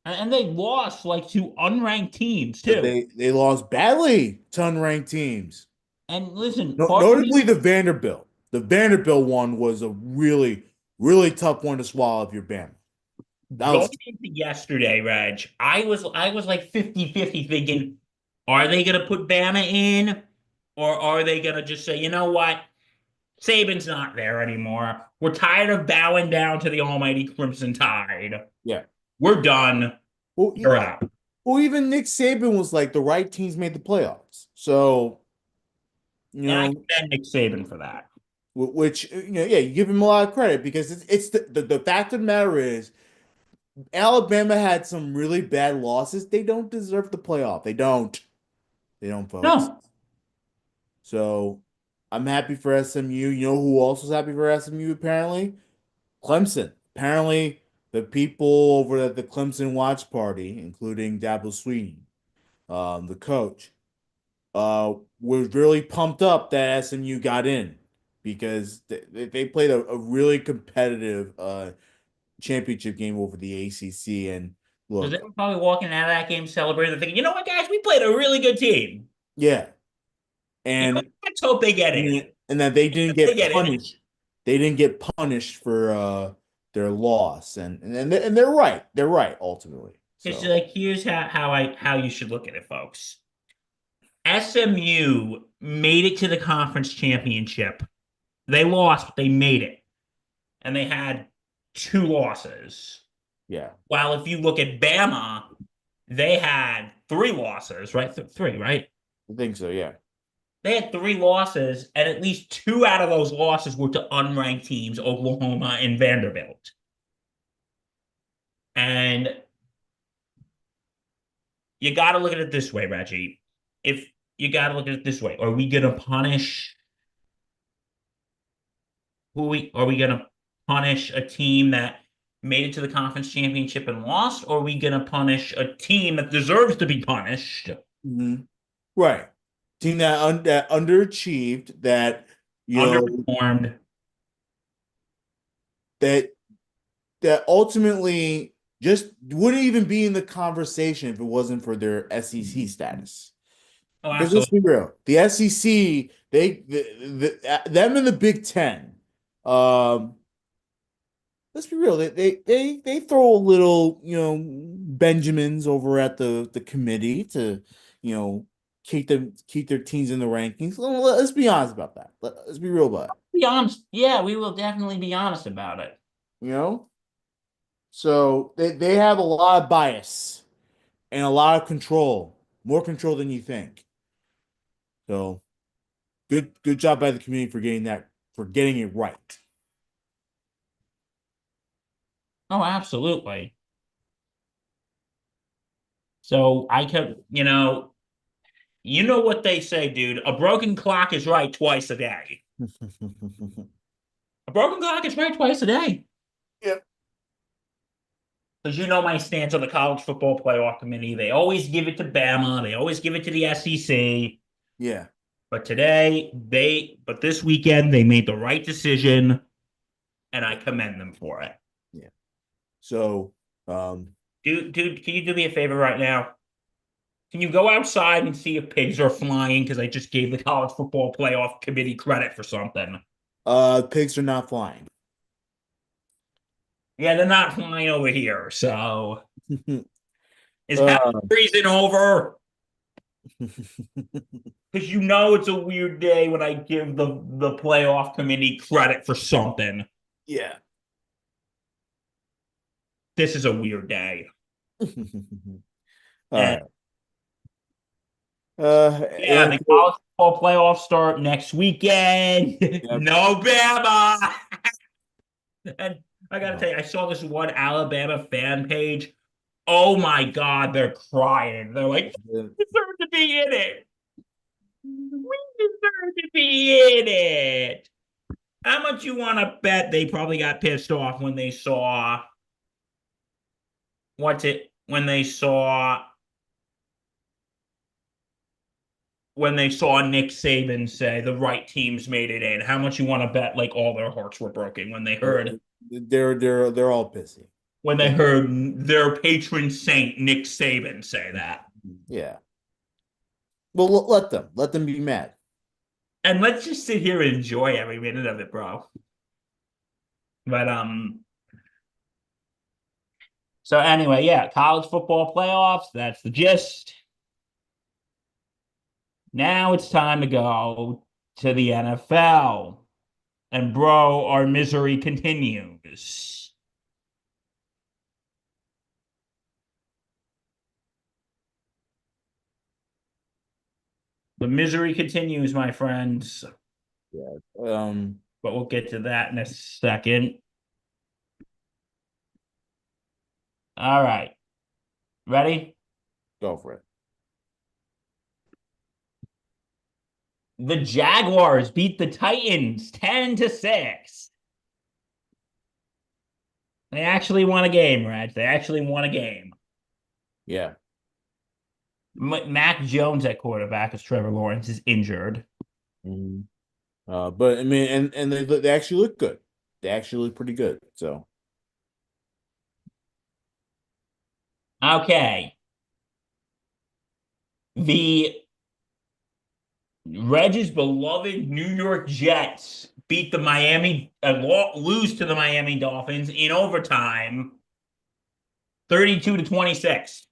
And they lost like to unranked teams But too. they lost badly to unranked teams. And listen, No, part of me, notably the Vanderbilt. The Vanderbilt one was a really, really tough one to swallow if you're Bama. That Going was into yesterday, Reg, I was like 50-50 thinking, are they gonna put Bama in? Or are they gonna just say, you know what? Saban's not there anymore. We're tired of bowing down to the almighty Crimson Tide. yeah. We're done. Well, You're out. well, even Nick Saban was like the right teams made the playoffs. So, you And I know, commend Nick Saban for that. which yeah, you give him a lot of credit because it's the fact of the matter is Alabama had some really bad losses. They don't deserve the playoff. They don't. They don't, folks. No, So I'm happy for SMU. You know who else was happy for SMU apparently? Clemson. Apparently, the people over at the Clemson watch party, including Dabo Sweeney, the coach, was really pumped up that SMU got in because they played a really competitive championship game over the ACC. And because they look, were probably walking out of that game celebrating, thinking, you know what, guys, we played a really good team. yeah, You know, and let's hope they get in. and that they didn't They get get in. punished. They didn't get punished for their loss, and they're right. They're right ultimately. It's So like here's how you should look at it, folks. SMU made it to the conference championship. They lost, but they made it, and they had two losses. yeah, While if you look at Bama, they had three losses, right? Three, right? I think so. Yeah, They had three losses, and at least two out of those losses were to unranked teams, Oklahoma and Vanderbilt. And you got to look at it this way, Reggie. If you got to look at it this way, are we going to punish who we are we going to punish a team that made it to the conference championship and lost, or are we going to punish a team that deserves to be punished, hmm right. Team that underachieved, that you know underperformed? that that ultimately just wouldn't even be in the conversation if it wasn't for their SEC status. Oh, Because let's absolutely. be real, the SEC, them in the Big Ten, um, let's be real, they throw a little, Benjamins over at the committee to, you know, keep their teams in the rankings. Let's be honest about that. Let's be real about it. Be honest. Yeah, we will definitely be honest about it. You know, so they have a lot of bias and a lot of control, more control than you think. So good job by the community for getting it right. Oh, absolutely. So I kept, you know what they say, dude. A broken clock is right twice a day. A broken clock is right twice a day. Yep. Because you know my stance on the college football playoff committee. They always give it to Bama. They always give it to the SEC. Yeah. But this weekend, they made the right decision, and I commend them for it. Yeah. So, um, Dude, can you do me a favor right now? Can you go outside and see if pigs are flying? Because I just gave the college football playoff committee credit for something. pigs are not flying. Yeah, they're not flying over here. So is that uh, reason over? Because you know it's a weird day when I give the playoff committee credit for something. yeah. This is a weird day. All And right. yeah, And the college football playoffs start next weekend. yep. No Bama. And I gotta Oh, tell you, I saw this one Alabama fan page. Oh my God, they're crying. They're like, the- we deserve to be in it. We deserve to be in it. How much you want to bet they probably got pissed off when they saw when they saw Nick Saban say the right teams made it in? How much you want to bet like all their hearts were broken they're all pissy. when they They- heard their patron saint Nick Saban say that? yeah. Well, let them be mad. And let's just sit here and enjoy every minute of it, bro. But So anyway, yeah, college football playoffs, that's the gist. Now it's time to go to the NFL. And bro, our misery continues. The misery continues, my friends, Yeah. but we'll get to that in a second. All right. Ready? Go for it. The Jaguars beat the Titans 10-6. They actually won a game, Reg. They actually won a game. Yeah. Mac Jones at quarterback, as Trevor Lawrence is injured. Mhm. But I mean, and they actually look good. They actually look pretty good. So Okay. The Reg's beloved New York Jets beat the lose to the Miami Dolphins in overtime, 32-26.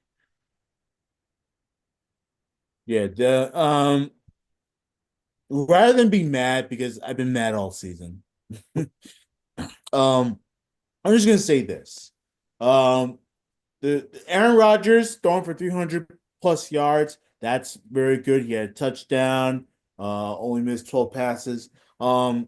yeah, the rather than be mad because I've been mad all season. um, I'm just gonna say this. Um, the Aaron Rodgers throwing for 300 plus yards. That's very good. He had a touchdown. Only missed 12 passes. It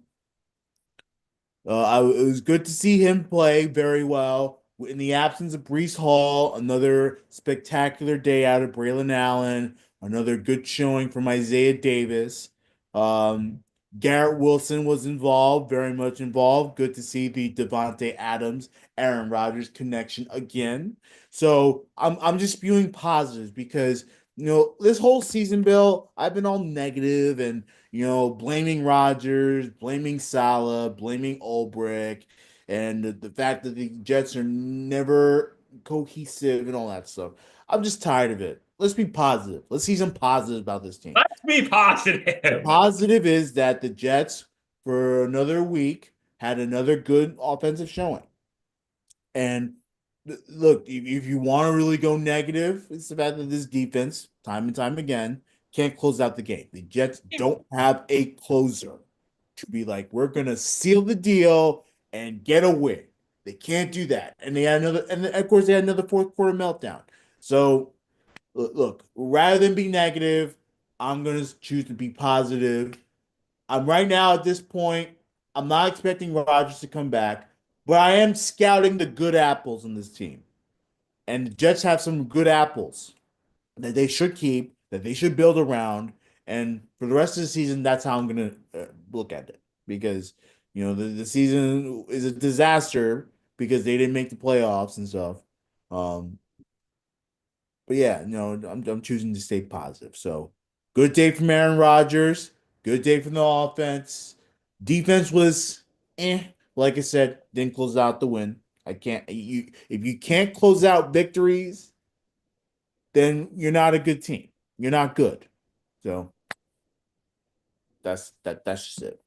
was good to see him play very well. In the absence of Brees Hall, another spectacular day out of Braylon Allen, another good showing from Isaiah Davis. Um, Garrett Wilson was involved, very much involved. Good to see the Devontae Adams, Aaron Rodgers connection again. So I'm just spewing positives because this whole season, Bill, I've been all negative and blaming Rodgers, blaming Salah, blaming Ulbrich, and the fact that the Jets are never cohesive and all that stuff. I'm just tired of it. Let's be positive. Let's see some positives about this team. Let's be The positive. positive is that the Jets, for another week, had another good offensive showing. And look, if you want to really go negative, it's the fact that this defense, time and time again, can't close out the game. The Jets don't have a closer to be like, we're gonna seal the deal and get a win. They can't do that. And they had another, and of course they had another fourth quarter meltdown. So look, rather than be negative, I'm gonna choose to be positive. I'm right now at this point, I'm not expecting Rodgers to come back, but I am scouting the good apples in this team. And the Jets have some good apples that they should keep, that they should build around. And for the rest of the season, that's how I'm going to look at it. Because, the season is a disaster because they didn't make the playoffs and stuff. Um, but yeah, no, I'm choosing to stay positive. So good day from Aaron Rodgers. Good day from the offense. Defense was like I said, didn't close out the win. I can't you if you can't close out victories, then you're not a good team. You're not good. So that's just it.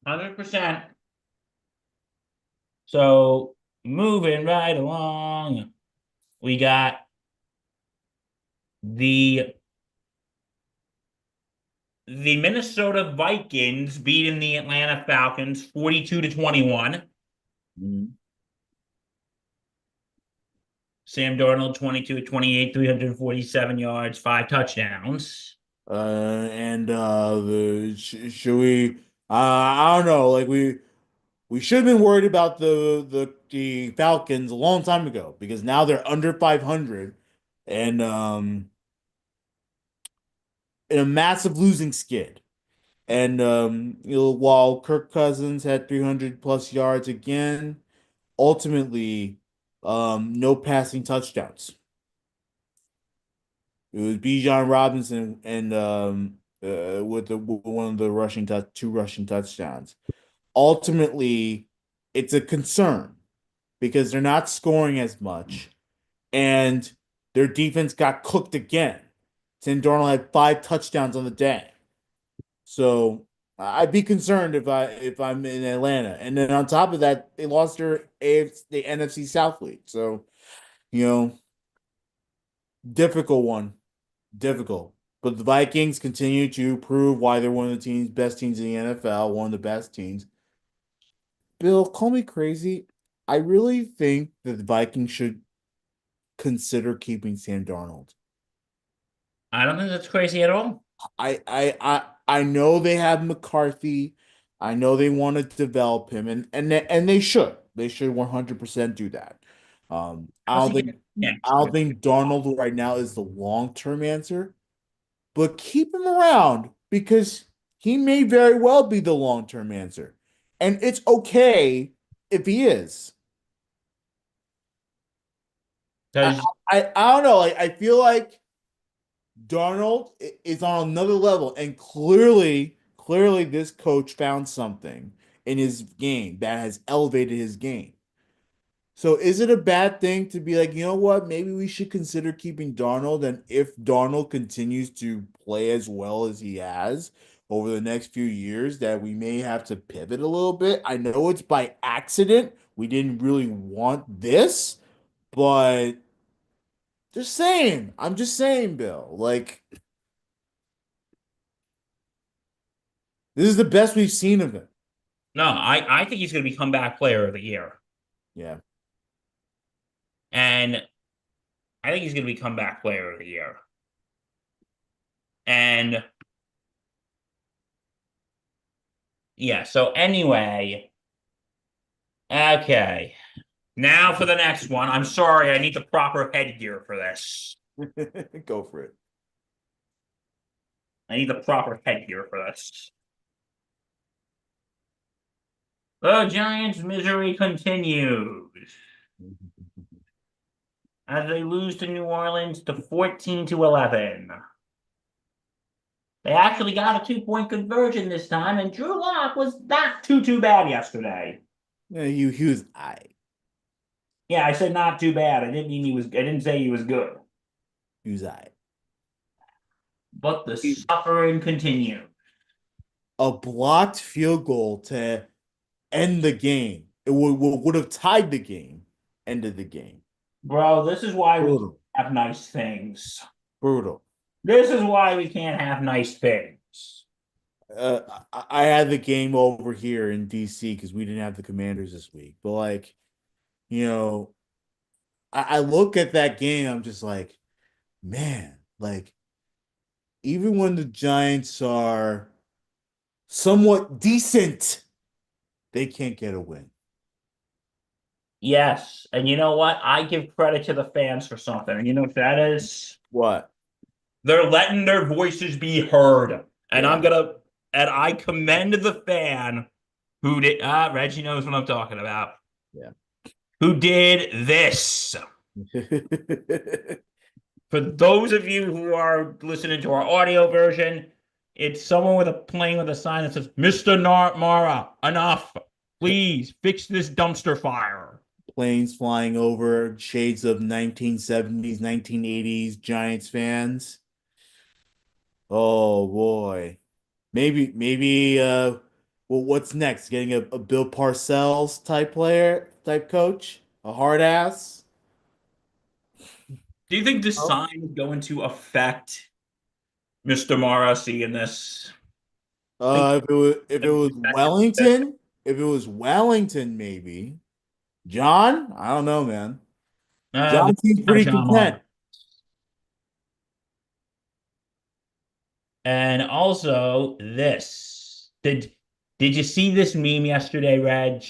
100%. So moving right along, we got the the Minnesota Vikings beating the Atlanta Falcons 42-21. Mhm. Sam Darnold 22-28, 347 yards, 5 touchdowns. And the should we I don't know, like we should have been worried about the Falcons a long time ago because now they're under 500 and in a massive losing skid. And while Kirk Cousins had 300 plus yards again, ultimately no passing touchdowns. It was Bijan Robinson and with one of the two rushing touchdowns. Ultimately, it's a concern because they're not scoring as much, and their defense got cooked again. Sam Darnold had 5 touchdowns on the day. So I'd be concerned if I'm in Atlanta. And then on top of that, they lost their the NFC South lead. So, you know, difficult one. Difficult. But the Vikings continue to prove why they're one of the best teams in the NFL, one of the best teams. Bill, call me crazy. I really think that the Vikings should consider keeping Sam Darnold. I don't think that's crazy at all. I know they have McCarthy. I know they want to develop him, and they should. They should 100% do that. How's he getting I next? don't think Darnold right now is the long-term answer, but keep him around because he may very well be the long-term answer. And it's okay if he is. I Because I don't know. Like I feel like Darnold is on another level, and clearly, this coach found something in his game that has elevated his game. So, is it a bad thing to be like, you know what? Maybe we should consider keeping Darnold, and if Darnold continues to play as well as he has over the next few years, that we may have to pivot a little bit. I know it's by accident. We didn't really want this, but just saying. I'm just saying, Bill. Like, this is the best we've seen of him. no, I think he's going to be comeback player of the year, Yeah. and I think he's going to be comeback player of the year. And yeah, so anyway, okay. Now for the next one. I'm sorry, I need the proper headgear for this. Go for it. I need the proper headgear for this. The Giants' misery continues as they lose to New Orleans to 14-11. They actually got a 2-point conversion this time, and Drew Lock was not too bad yesterday. Yeah, he was I. Yeah, I said not too bad. I didn't mean he was. I didn't say he was good. He was I. But the suffering continues. A blocked field goal to end the game. It would have tied the game, ended the game. Bro, this is why we can't Brutal. have nice things. Brutal. This is why we can't have nice things. I had the game over here in DC because we didn't have the Commanders this week. But like, you know, I look at that game, I'm just like, man, like even when the Giants are somewhat decent, they can't get a win. Yes, and you know what? I give credit to the fans for something. And you know what that is? What? They're letting their voices be heard. And Yeah, and I commend the fan who did, Reggie knows what I'm talking about, yeah. who did this. For those of you who are listening to our audio version, it's someone with a plane with a sign that says, Mr. Mara, enough. Please fix this dumpster fire. Planes flying over, shades of 1970s, 1980s Giants fans. Oh boy. Maybe well, what's next? Getting a Bill Parcells type player, type coach? A hard ass? Do you think this Oh. sign is going to affect Mr. Mara seeing this? I If it think was Wellington, if it was Wellington, maybe. John? I don't know, man. this John is seemed how pretty John Mara. content. And also this. Did you see this meme yesterday, Reg?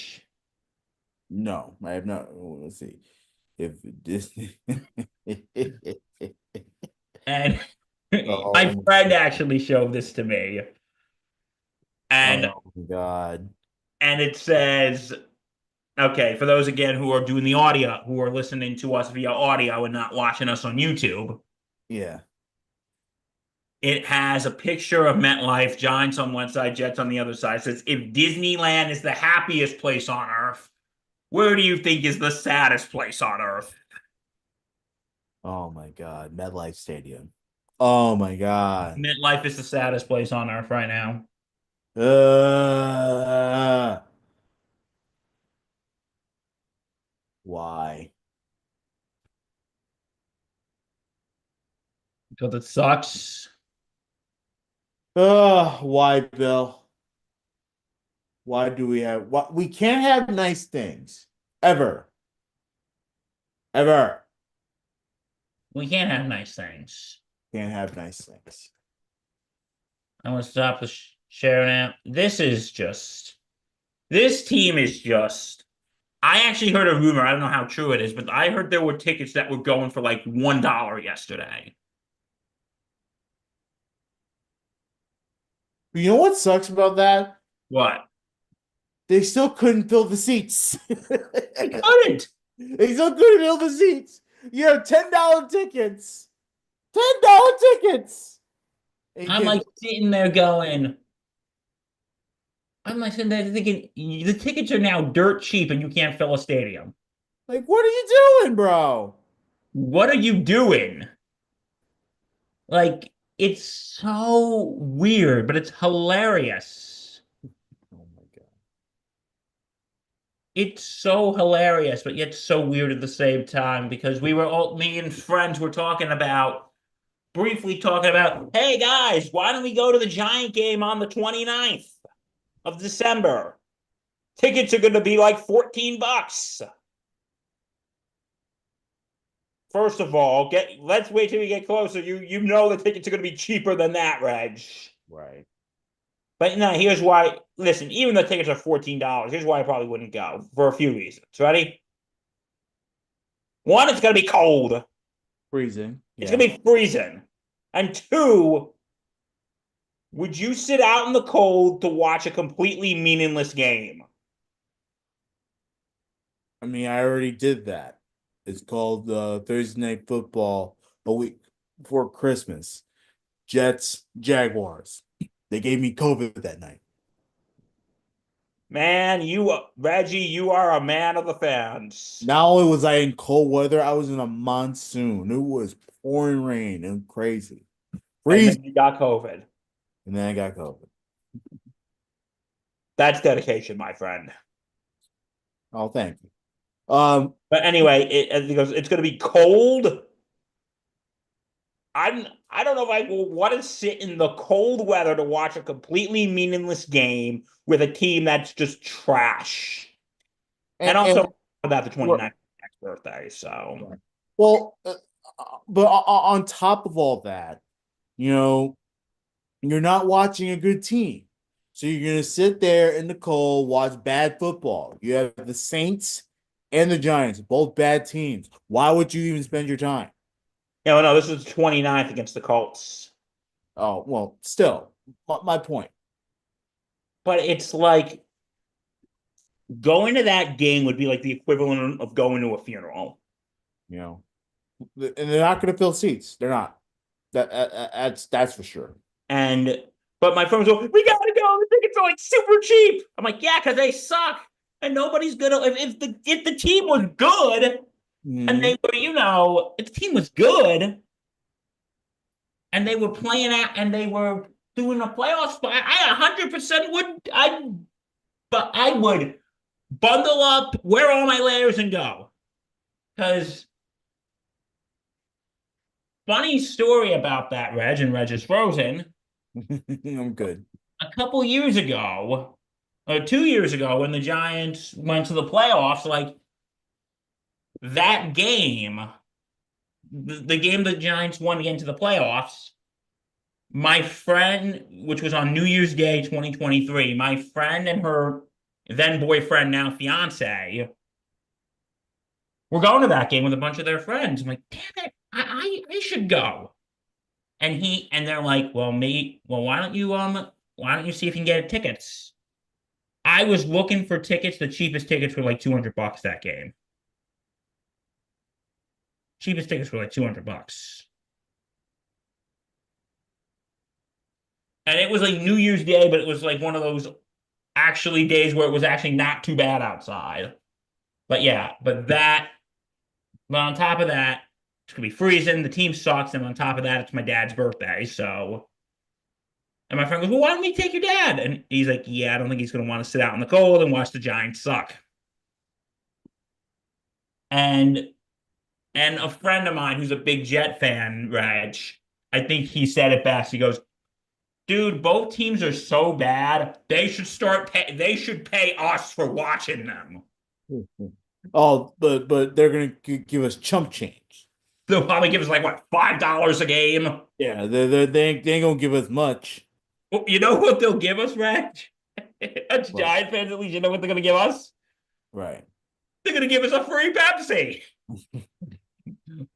No, I have not. Let's see. If this And my Oh, friend actually showed this to me. And oh my God. it says, okay, for those again who are doing the audio, who are listening to us via audio and not watching us on YouTube, Yeah. it has a picture of MetLife, Giants on one side, Jets on the other side. It says, if Disneyland is the happiest place on earth, where do you think is the saddest place on earth? Oh my God. MetLife Stadium. Oh my God. MetLife is the saddest place on earth right now. Uh, why? Because it sucks. Why, Bill? Why do we have what we can't have nice things ever, ever. We can't have nice things. Can't have nice things. I want to stop the share now. This team is just. I actually heard a rumor. I don't know how true it is, but I heard there were tickets that were going for like $1 yesterday. You know what sucks about that? What? They still couldn't fill the seats. They couldn't. They still couldn't fill the seats. You have $10 tickets. $10 tickets. And you I'm can't. like sitting there going, I'm like sitting there thinking, the tickets are now dirt cheap and you can't fill a stadium. Like, what are you doing, bro? What are you doing? Like, it's so weird, but it's hilarious. Oh my God. It's so hilarious, but yet so weird at the same time because me and friends were briefly talking about, hey guys, why don't we go to the Giant game on the 29th of December? Tickets are going to be like $14. First of all, let's wait till we get closer. You know the tickets are going to be cheaper than that, Reg. Right. But no, here's why. Listen, even the tickets are $14. Here's why I probably wouldn't go for a few reasons. Ready? One, it's going to be cold. Freezing. It's Yeah. going to be freezing. And two, would you sit out in the cold to watch a completely meaningless game? I mean, I already did that. It's called Thursday Night Football a week before Christmas. Jets, Jaguars. They gave me COVID that night. Man, Reggie, you are a man of the fans. Not only was I in cold weather, I was in a monsoon. It was pouring rain and crazy. And Freezing. then you got COVID. And then I got COVID. That's dedication, my friend. Oh, thank you. But anyway, it's going to be cold. I don't know if I will want to sit in the cold weather to watch a completely meaningless game with a team that's just trash. And and also about the we're 29th next birthday. So well, but on top of all that, you know, you're not watching a good team. So you're going to sit there in the cold, watch bad football. You have the Saints and the Giants, both bad teams. Why would you even spend your time? no, this is 29th against the Colts. Oh, well, still, my point. But it's like going to that game would be like the equivalent of going to a funeral. You know, and they're not going to fill seats. They're not. That's for sure. And but my friends go, we gotta go. The tickets are like super cheap. I'm like, yeah, because they suck. And nobody's gonna if the team was good and Mhm. they were, if the team was good and they were playing out and they were doing a playoff spot, I 100% would I would bundle up, wear all my layers, and go. Because funny story about that, Reg, and Reg is frozen. I'm good. A couple years ago, or 2 years ago, when the Giants went to the playoffs, like that game, the game the Giants won to get into the playoffs, my friend, which was on New Year's Day 2023, my friend and her then boyfriend, now fiance, were going to that game with a bunch of their friends. I'm like, damn it, I should go. And they're like, well, why don't you see if you can get tickets? I was looking for tickets. The cheapest tickets were like $200 that game. Cheapest tickets were like $200. And it was like New Year's Day, but it was like one of those actually days where it was actually not too bad outside. But yeah, but on top of that, it's gonna be freezing. The team sucks, and on top of that, it's my dad's birthday. So And my friend goes, well, why don't we take your dad? And he's like, yeah, I don't think he's going to want to sit out in the cold and watch the Giants suck. And and a friend of mine who's a big Jet fan, Reg, I think he said it best. He goes, dude, both teams are so bad. They should pay us for watching them. Oh, but they're gonna give us chump change. They'll probably give us like what, $5 a game. Yeah, they ain't gonna give us much. Well, you know what they'll give us, Reg? As Well, Giant fans, at least you know what they're gonna give us? right. They're gonna give us a free Pepsi.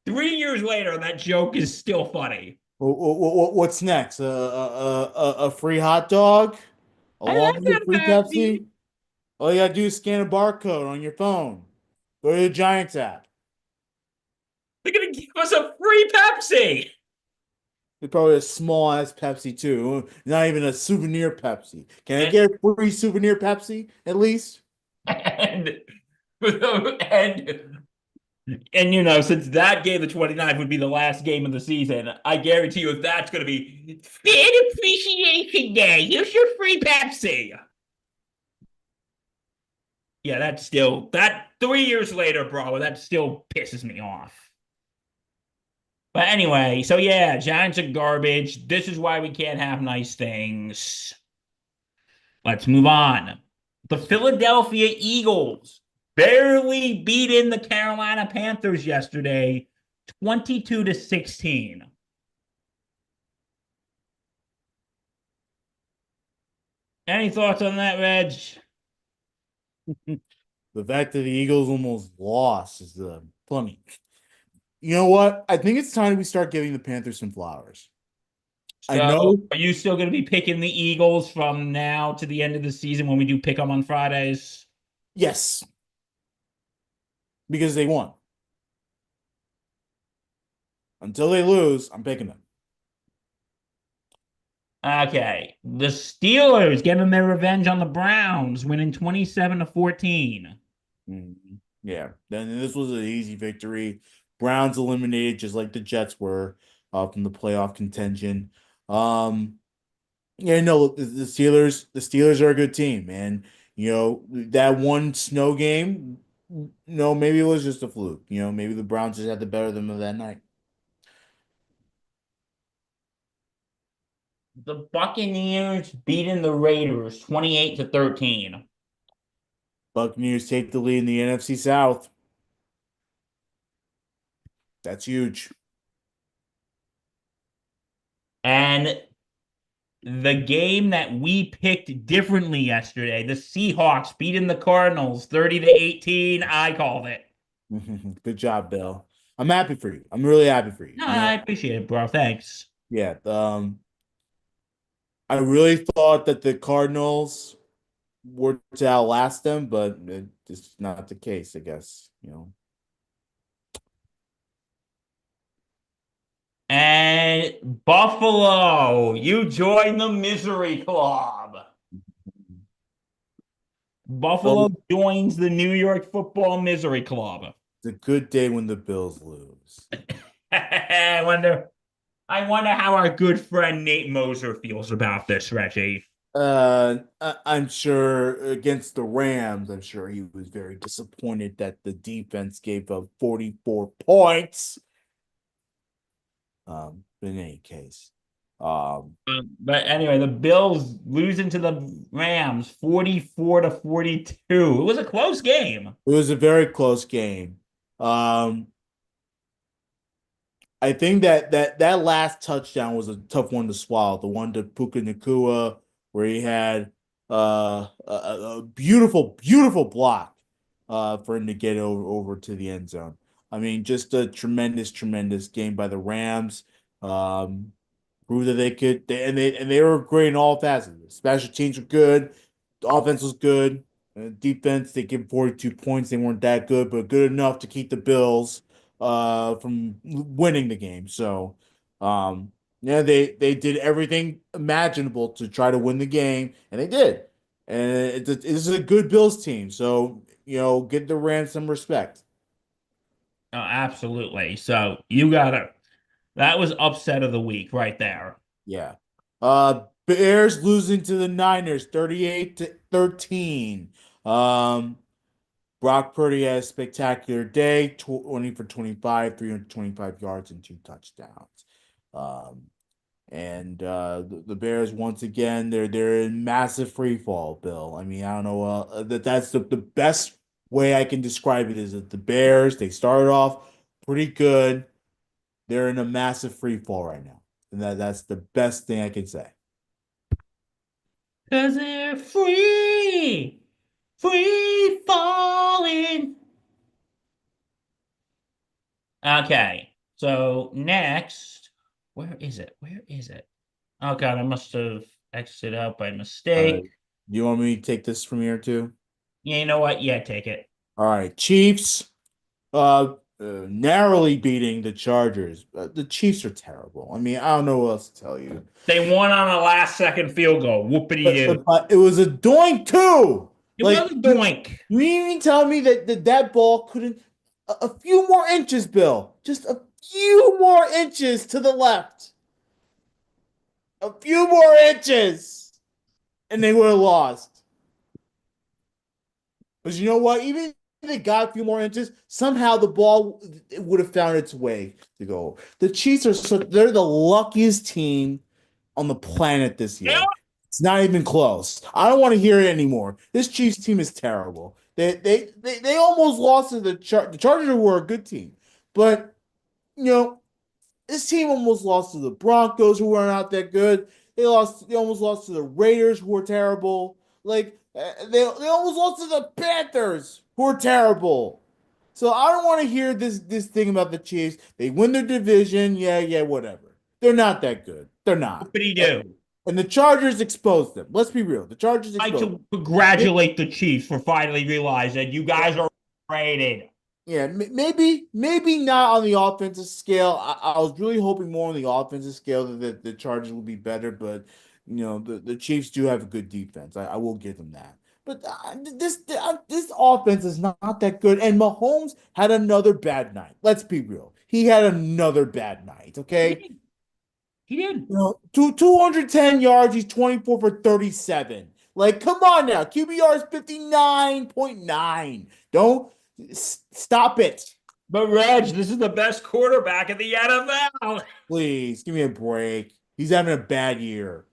3 years later, that joke is still funny. What's next? A free hot dog I along with got a a free Pepsi. Pepsi? All you gotta do is scan a barcode on your phone. Go to the Giants app. They're gonna give us a free Pepsi. It's probably a small ass Pepsi too. Not even a souvenir Pepsi. Can I And, get a free souvenir Pepsi at least? and and and since that game, the 29th would be the last game of the season, I guarantee you that's going to be Fan Appreciation Day. Here's your free Pepsi. Yeah, that 3 years later, bro, that still pisses me off. But anyway, so yeah, Giants are garbage. This is why we can't have nice things. Let's move on. The Philadelphia Eagles barely beat in the Carolina Panthers yesterday, 22-16. Any thoughts on that, Reg? The fact that the Eagles almost lost is funny. You know what? I think it's time we start giving the Panthers some flowers. I So, know, are you still going to be picking the Eagles from now to the end of the season when we do pick them on Fridays? yes, because they won. Until they lose, I'm picking them. Okay. The Steelers getting their revenge on the Browns, winning 27-14. Yeah, then this was an easy victory. Browns eliminated just like the Jets were from the playoff contention. Um, yeah, no, the Steelers are a good team, man. You know, that one snow game, no, maybe it was just a fluke. You know, maybe the Browns just had the better of them that night. The Buccaneers beating the Raiders 28-13. Buccaneers take the lead in the NFC South. That's huge. And the game that we picked differently yesterday, the Seahawks beating the Cardinals 30-18. I called it. Good job, Bill. I'm happy for you. I'm really happy for you. No, You know, I appreciate it, bro. Thanks. yeah. I really thought that the Cardinals were to outlast them, but it's not the case, I guess. You know, And Buffalo, you join the misery club. well, Buffalo joins the New York Football Misery Club. it's a good day when the Bills lose. I wonder how our good friend Nate Moser feels about this, Reggie. I'm sure against the Rams, I'm sure he was very disappointed that the defense gave up 44 points. But in any case, But anyway, the Bills losing to the Rams 44-42. It was a close game. it was a very close game. Um, I think that last touchdown was a tough one to swallow. The one to Puka Nakua, where he had a beautiful block for him to get over to the end zone. I mean, just a tremendous game by the Rams. Um, Proved that they were great in all facets. Special teams were good, the offense was good, defense they gave 42 points. They weren't that good, but good enough to keep the Bills from winning the game. So yeah, they did everything imaginable to try to win the game, and they did. And it's a good Bills team. So get the Rams some respect. Oh, absolutely. So that was upset of the week right there. Yeah. Bears losing to the Niners 38-13. Um, Brock Purdy had a spectacular day, 20 for 25, 325 yards and two touchdowns. Um, and the Bears once again they're in massive free fall, Bill. I mean, I don't know that's the best way I can describe it is that the Bears they started off pretty good. They're in a massive free fall right now. And that's the best thing I can say. Cause they're free, free falling. Okay, so next, where is it? Where is it? Oh God, I must have exited out by All right. mistake. You want me to take this from here too? Yeah, you know what? Yeah, take it. All right. Chiefs narrowly beating the Chargers. The Chiefs are terrible. I mean, I don't know what else to tell you. They won on a last second field goal. Whoopity But, doo. but it was a doink too. It was Like a doink. you even tell me that ball couldn't a few more inches, Bill. Just a few more inches to the left. A few more inches, and they would have lost. Because you know what? Even if they got a few more inches, somehow the ball would have found its way to go. The Chiefs are they're the luckiest team on the planet this You know year. It's not even close. I don't want to hear it anymore. This Chiefs team is terrible. They almost lost to the Chargers were a good team. But you know, this team almost lost to the Broncos, who weren't out that good. They almost lost to the Raiders, who were terrible. Like they almost lost to the Panthers, who are terrible. So I don't want to hear this thing about the Chiefs. They win their division, yeah, yeah, whatever. They're not that good. They're not. whoopity And, doo. and the Chargers exposed them. Let's be real. The Chargers I'd like exposed to congratulate the Chiefs for finally realizing you guys them. are rated. Yeah, maybe not on the offensive scale. I was really hoping more on the offensive scale that the Chargers would be better, but the Chiefs do have a good defense. I will give them that. But this offense is not that good, and Mahomes had another bad night. Let's be real. He had another bad night. He Okay, did. He did. 210 yards. He's 24 for 37. Like, come on now. QBR is 59.9. Don't stop it. But Reg, this is the best quarterback in the NFL. Please give me a break. He's having a bad year.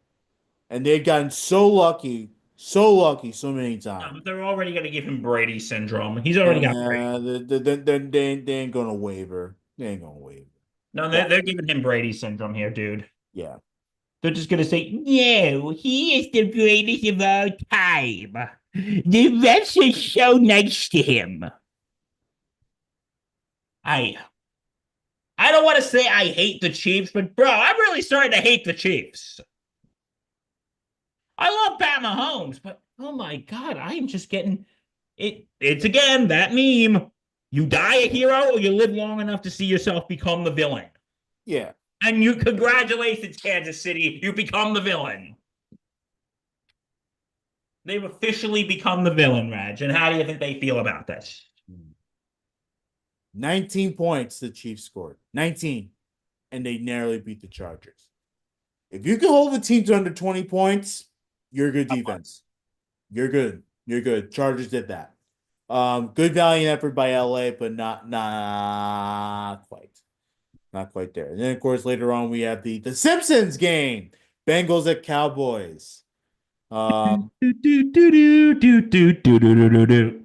And they've gotten so lucky so many No, times. but they're already going to give him Brady syndrome. He's already got Brady. They ain't gonna waver. They ain't gonna waver. No, Why? they're giving him Brady syndrome here, dude. Yeah. They're just going to say, no, he is the greatest of all time. The refs are so nice to him. I I don't want to say I hate the Chiefs, but bro, I'm really starting to hate the Chiefs. I love Pat Mahomes, but oh my God, I am just getting it. It's again that meme. You die a hero or you live long enough to see yourself become the villain. Yeah. And you congratulations, Kansas City, you become the villain. They've officially become the villain, Raj. And how do you think they feel about this? 19 points the Chiefs scored. 19. And they narrowly beat the Chargers. If you can hold the team to under 20 points, you're a good defense. You're good. You're good. Chargers did that. Good valiant effort by LA, but not quite. Not quite there. And then of course later on we have the Simpsons game. Bengals at Cowboys. Um, Do, do, do, do, do, do, do, do, do, do.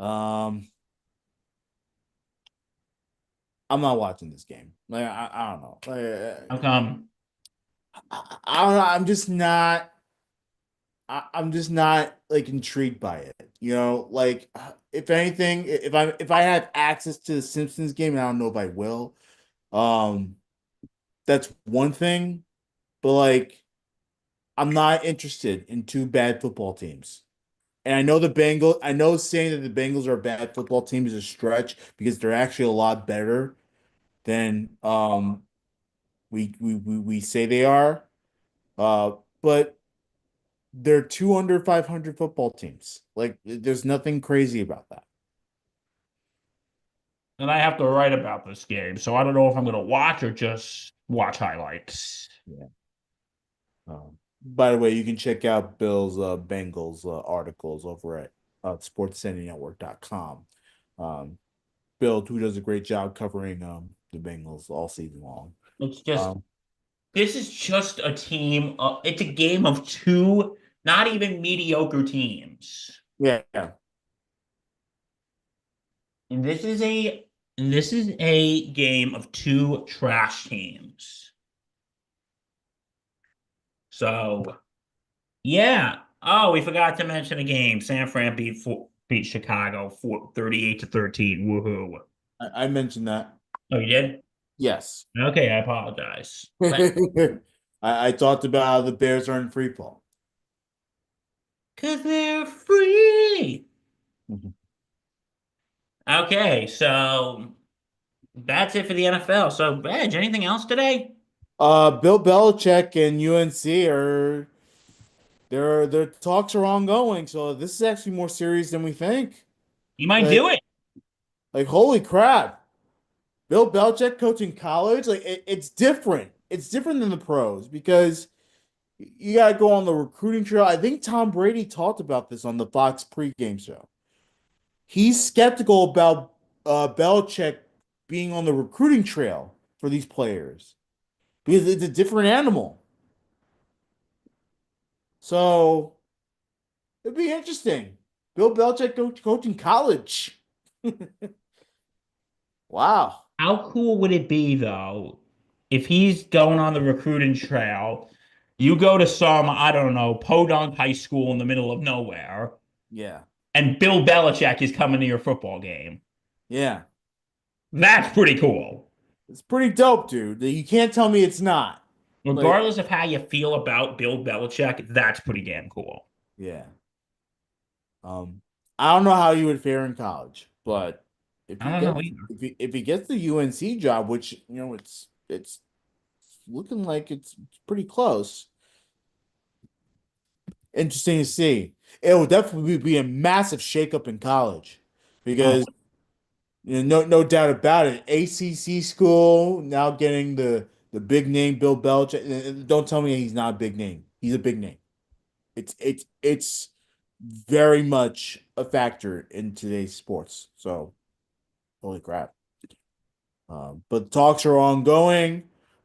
um, I'm not watching this game. Like I don't know. How come? I don't know. I'm just not like intrigued by it. Like if anything, if I have access to the Simpsons game, and I don't know if I will, um, that's one thing. But like, I'm not interested in two bad football teams. And I know saying that the Bengals are a bad football team is a stretch because they're actually a lot better than we say they are. Uh, but they're two under 500 football teams. Like, there's nothing crazy about that. and I have to write about this game, so I don't know if I'm going to watch or just watch highlights. Yeah. By the way, you can check out Bill's Bengals articles over at sportscentynetwork.com. Bill, who does a great job covering the Bengals all season long. It's just Um, this is just a team. It's a game of two, not even mediocre teams, yeah, yeah. and this is a game of two trash teams. So yeah. Oh, we forgot to mention a game. San Fran beat Chicago for 38-13. Woohoo! I mentioned that. Oh, you did? Yes. Okay, I apologize. But I talked about how the Bears are in free fall. because they're free. Mhm. Okay, so that's it for the NFL. So, Reg, anything else today? Bill Belichick and UNC are their talks are ongoing, so this is actually more serious than we think. You might Like do it. holy crap. Bill Belichick coaching college, it's different. It's different than the pros because you got to go on the recruiting trail. I think Tom Brady talked about this on the Fox pregame show. He's skeptical about Belichick being on the recruiting trail for these players because it's a different animal. So it'd be interesting. Bill Belichick coaching college. Wow. How cool would it be, though, if he's going on the recruiting trail? You go to some, I don't know, podunk high school in the middle of nowhere, Yeah. and Bill Belichick is coming to your football game. Yeah. That's pretty cool. It's pretty dope, dude. You can't tell me it's not. Like, Regardless of how you feel about Bill Belichick, that's pretty damn cool. yeah. Um, I don't know how you would fare in college, but I don't know either. if he gets the UNC job, which it's looking like it's pretty close. Interesting to see. It will definitely be a massive shakeup in college Oh, because no doubt about it. ACC school now getting the big name Bill Belichick. And don't tell me he's not a big name. He's a big name. It's very much a factor in today's sports. So holy crap. But talks are ongoing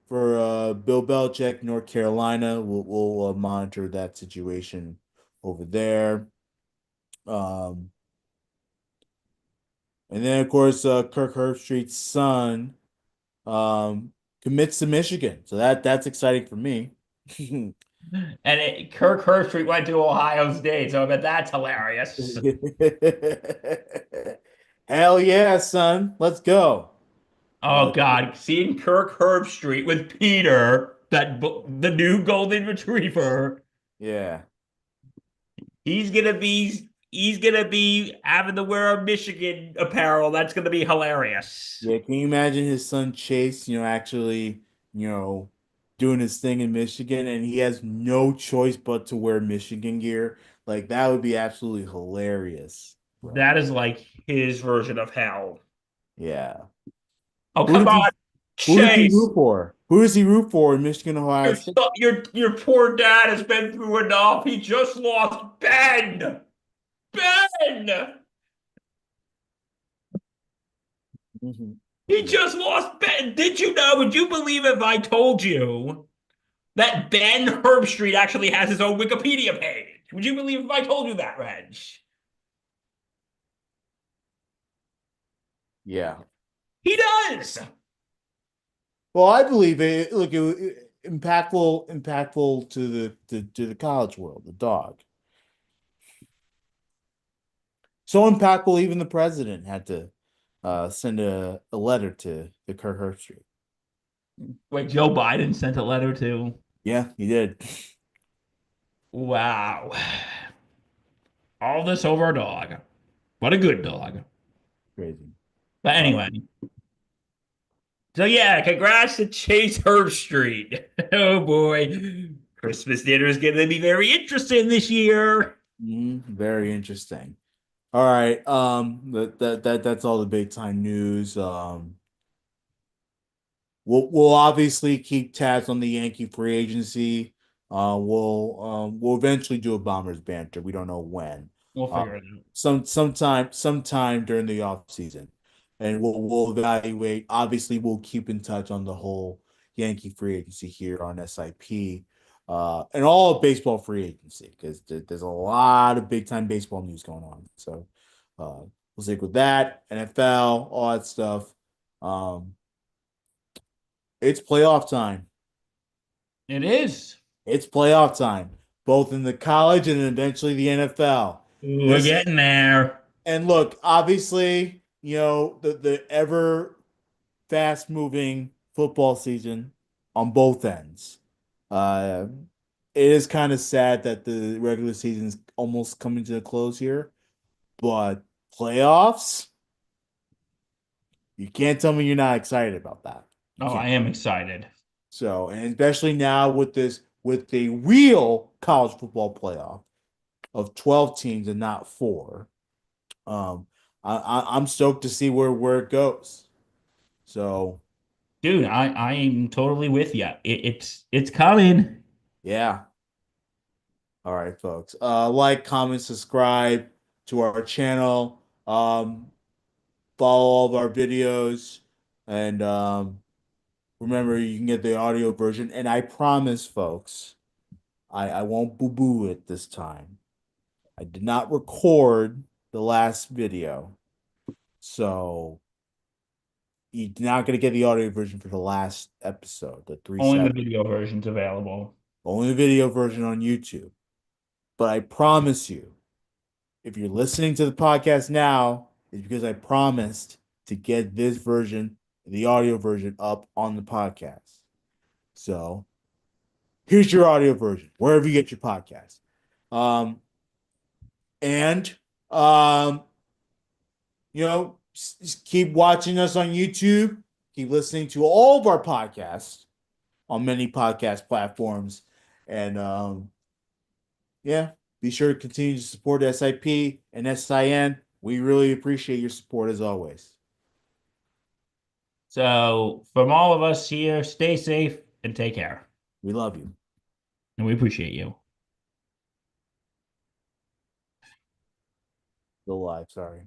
for Bill Belichick, North Carolina. We'll monitor that situation over there. Um, and then of course Kirk Herbstreit's son um, commits to Michigan, so that's exciting for me. Kirk Herbstreit went to Ohio State, so I bet that's hilarious. Hell yeah, son, let's go. Oh Uh, God, seeing Kirk Herbstreit with Peter, the new golden retriever, yeah. he's gonna be having to wear a Michigan apparel. That's gonna be hilarious. Yeah, can you imagine his son Chase, actually, you know, doing his thing in Michigan and he has no choice but to wear Michigan gear? Like that would be absolutely hilarious, bro. That is like his version of hell. Yeah. Oh Who come does on, he who does he Chase. root for? Who does he root for in Michigan, Ohio State? Your poor dad has been through enough. He just lost Ben. Ben. Mhm. He Yeah. just lost Ben. Did you know? Would you believe if I told you that Ben Herbstreit actually has his own Wikipedia page? Would you believe if I told you that, Reg? Yeah. He does. Well, I believe it. Look, impactful to the college world, the dog. So impactful, even the president had to send a letter to the Kirk Herbstreit. Wait, Joe Biden sent a letter to. Yeah, he did. Wow. All this over a dog. What a good dog. Crazy. But Uh, anyway, so yeah, congrats to Chase Herbstreit. Oh boy. Christmas dinner is going to be very interesting this year. very interesting. All right. That's all the big time news. We'll obviously keep tabs on the Yankee free agency. We'll eventually do a Bombers banter. We don't know when. We'll Uh, figure it out. sometime during the off season, and we'll evaluate. Obviously, we'll keep in touch on the whole Yankee free agency here on SIP, and all of baseball free agency because there's a lot of big time baseball news going on. So, we'll stick with that. NFL, all that stuff. Um, it's playoff time. It is. It's playoff time, both in the college and eventually the NFL. We're This getting there. and look, obviously, the ever fast moving football season on both ends. Uh, it is kind of sad that the regular season's almost coming to a close here, but playoffs, you can't tell me you're not excited about that. You Oh, I can't. am excited. So, and especially now with the real college football playoff of 12 teams and not four. Um, I'm stoked to see where it goes. So Dude, I am totally with you. It's coming. yeah. All right, folks. Like, comment, subscribe to our channel. Follow all of our videos, and remember you can get the audio version. And I promise, folks, I won't boo-boo it this time. I did not record the last video, so you're not gonna get the audio version for the last episode, the Only the 3-7. video version's available. Only the video version on YouTube. But I promise you, if you're listening to the podcast now, it's because I promised to get this version, the audio version, up on the podcast. So here's your audio version, wherever you get your podcast. Um, and um, just keep watching us on YouTube. Keep listening to all of our podcasts on many podcast platforms. And yeah, be sure to continue to support SIP and SIN. We really appreciate your support as always. So, from all of us here, stay safe and take care. We love you. And we appreciate you. Still live, sorry.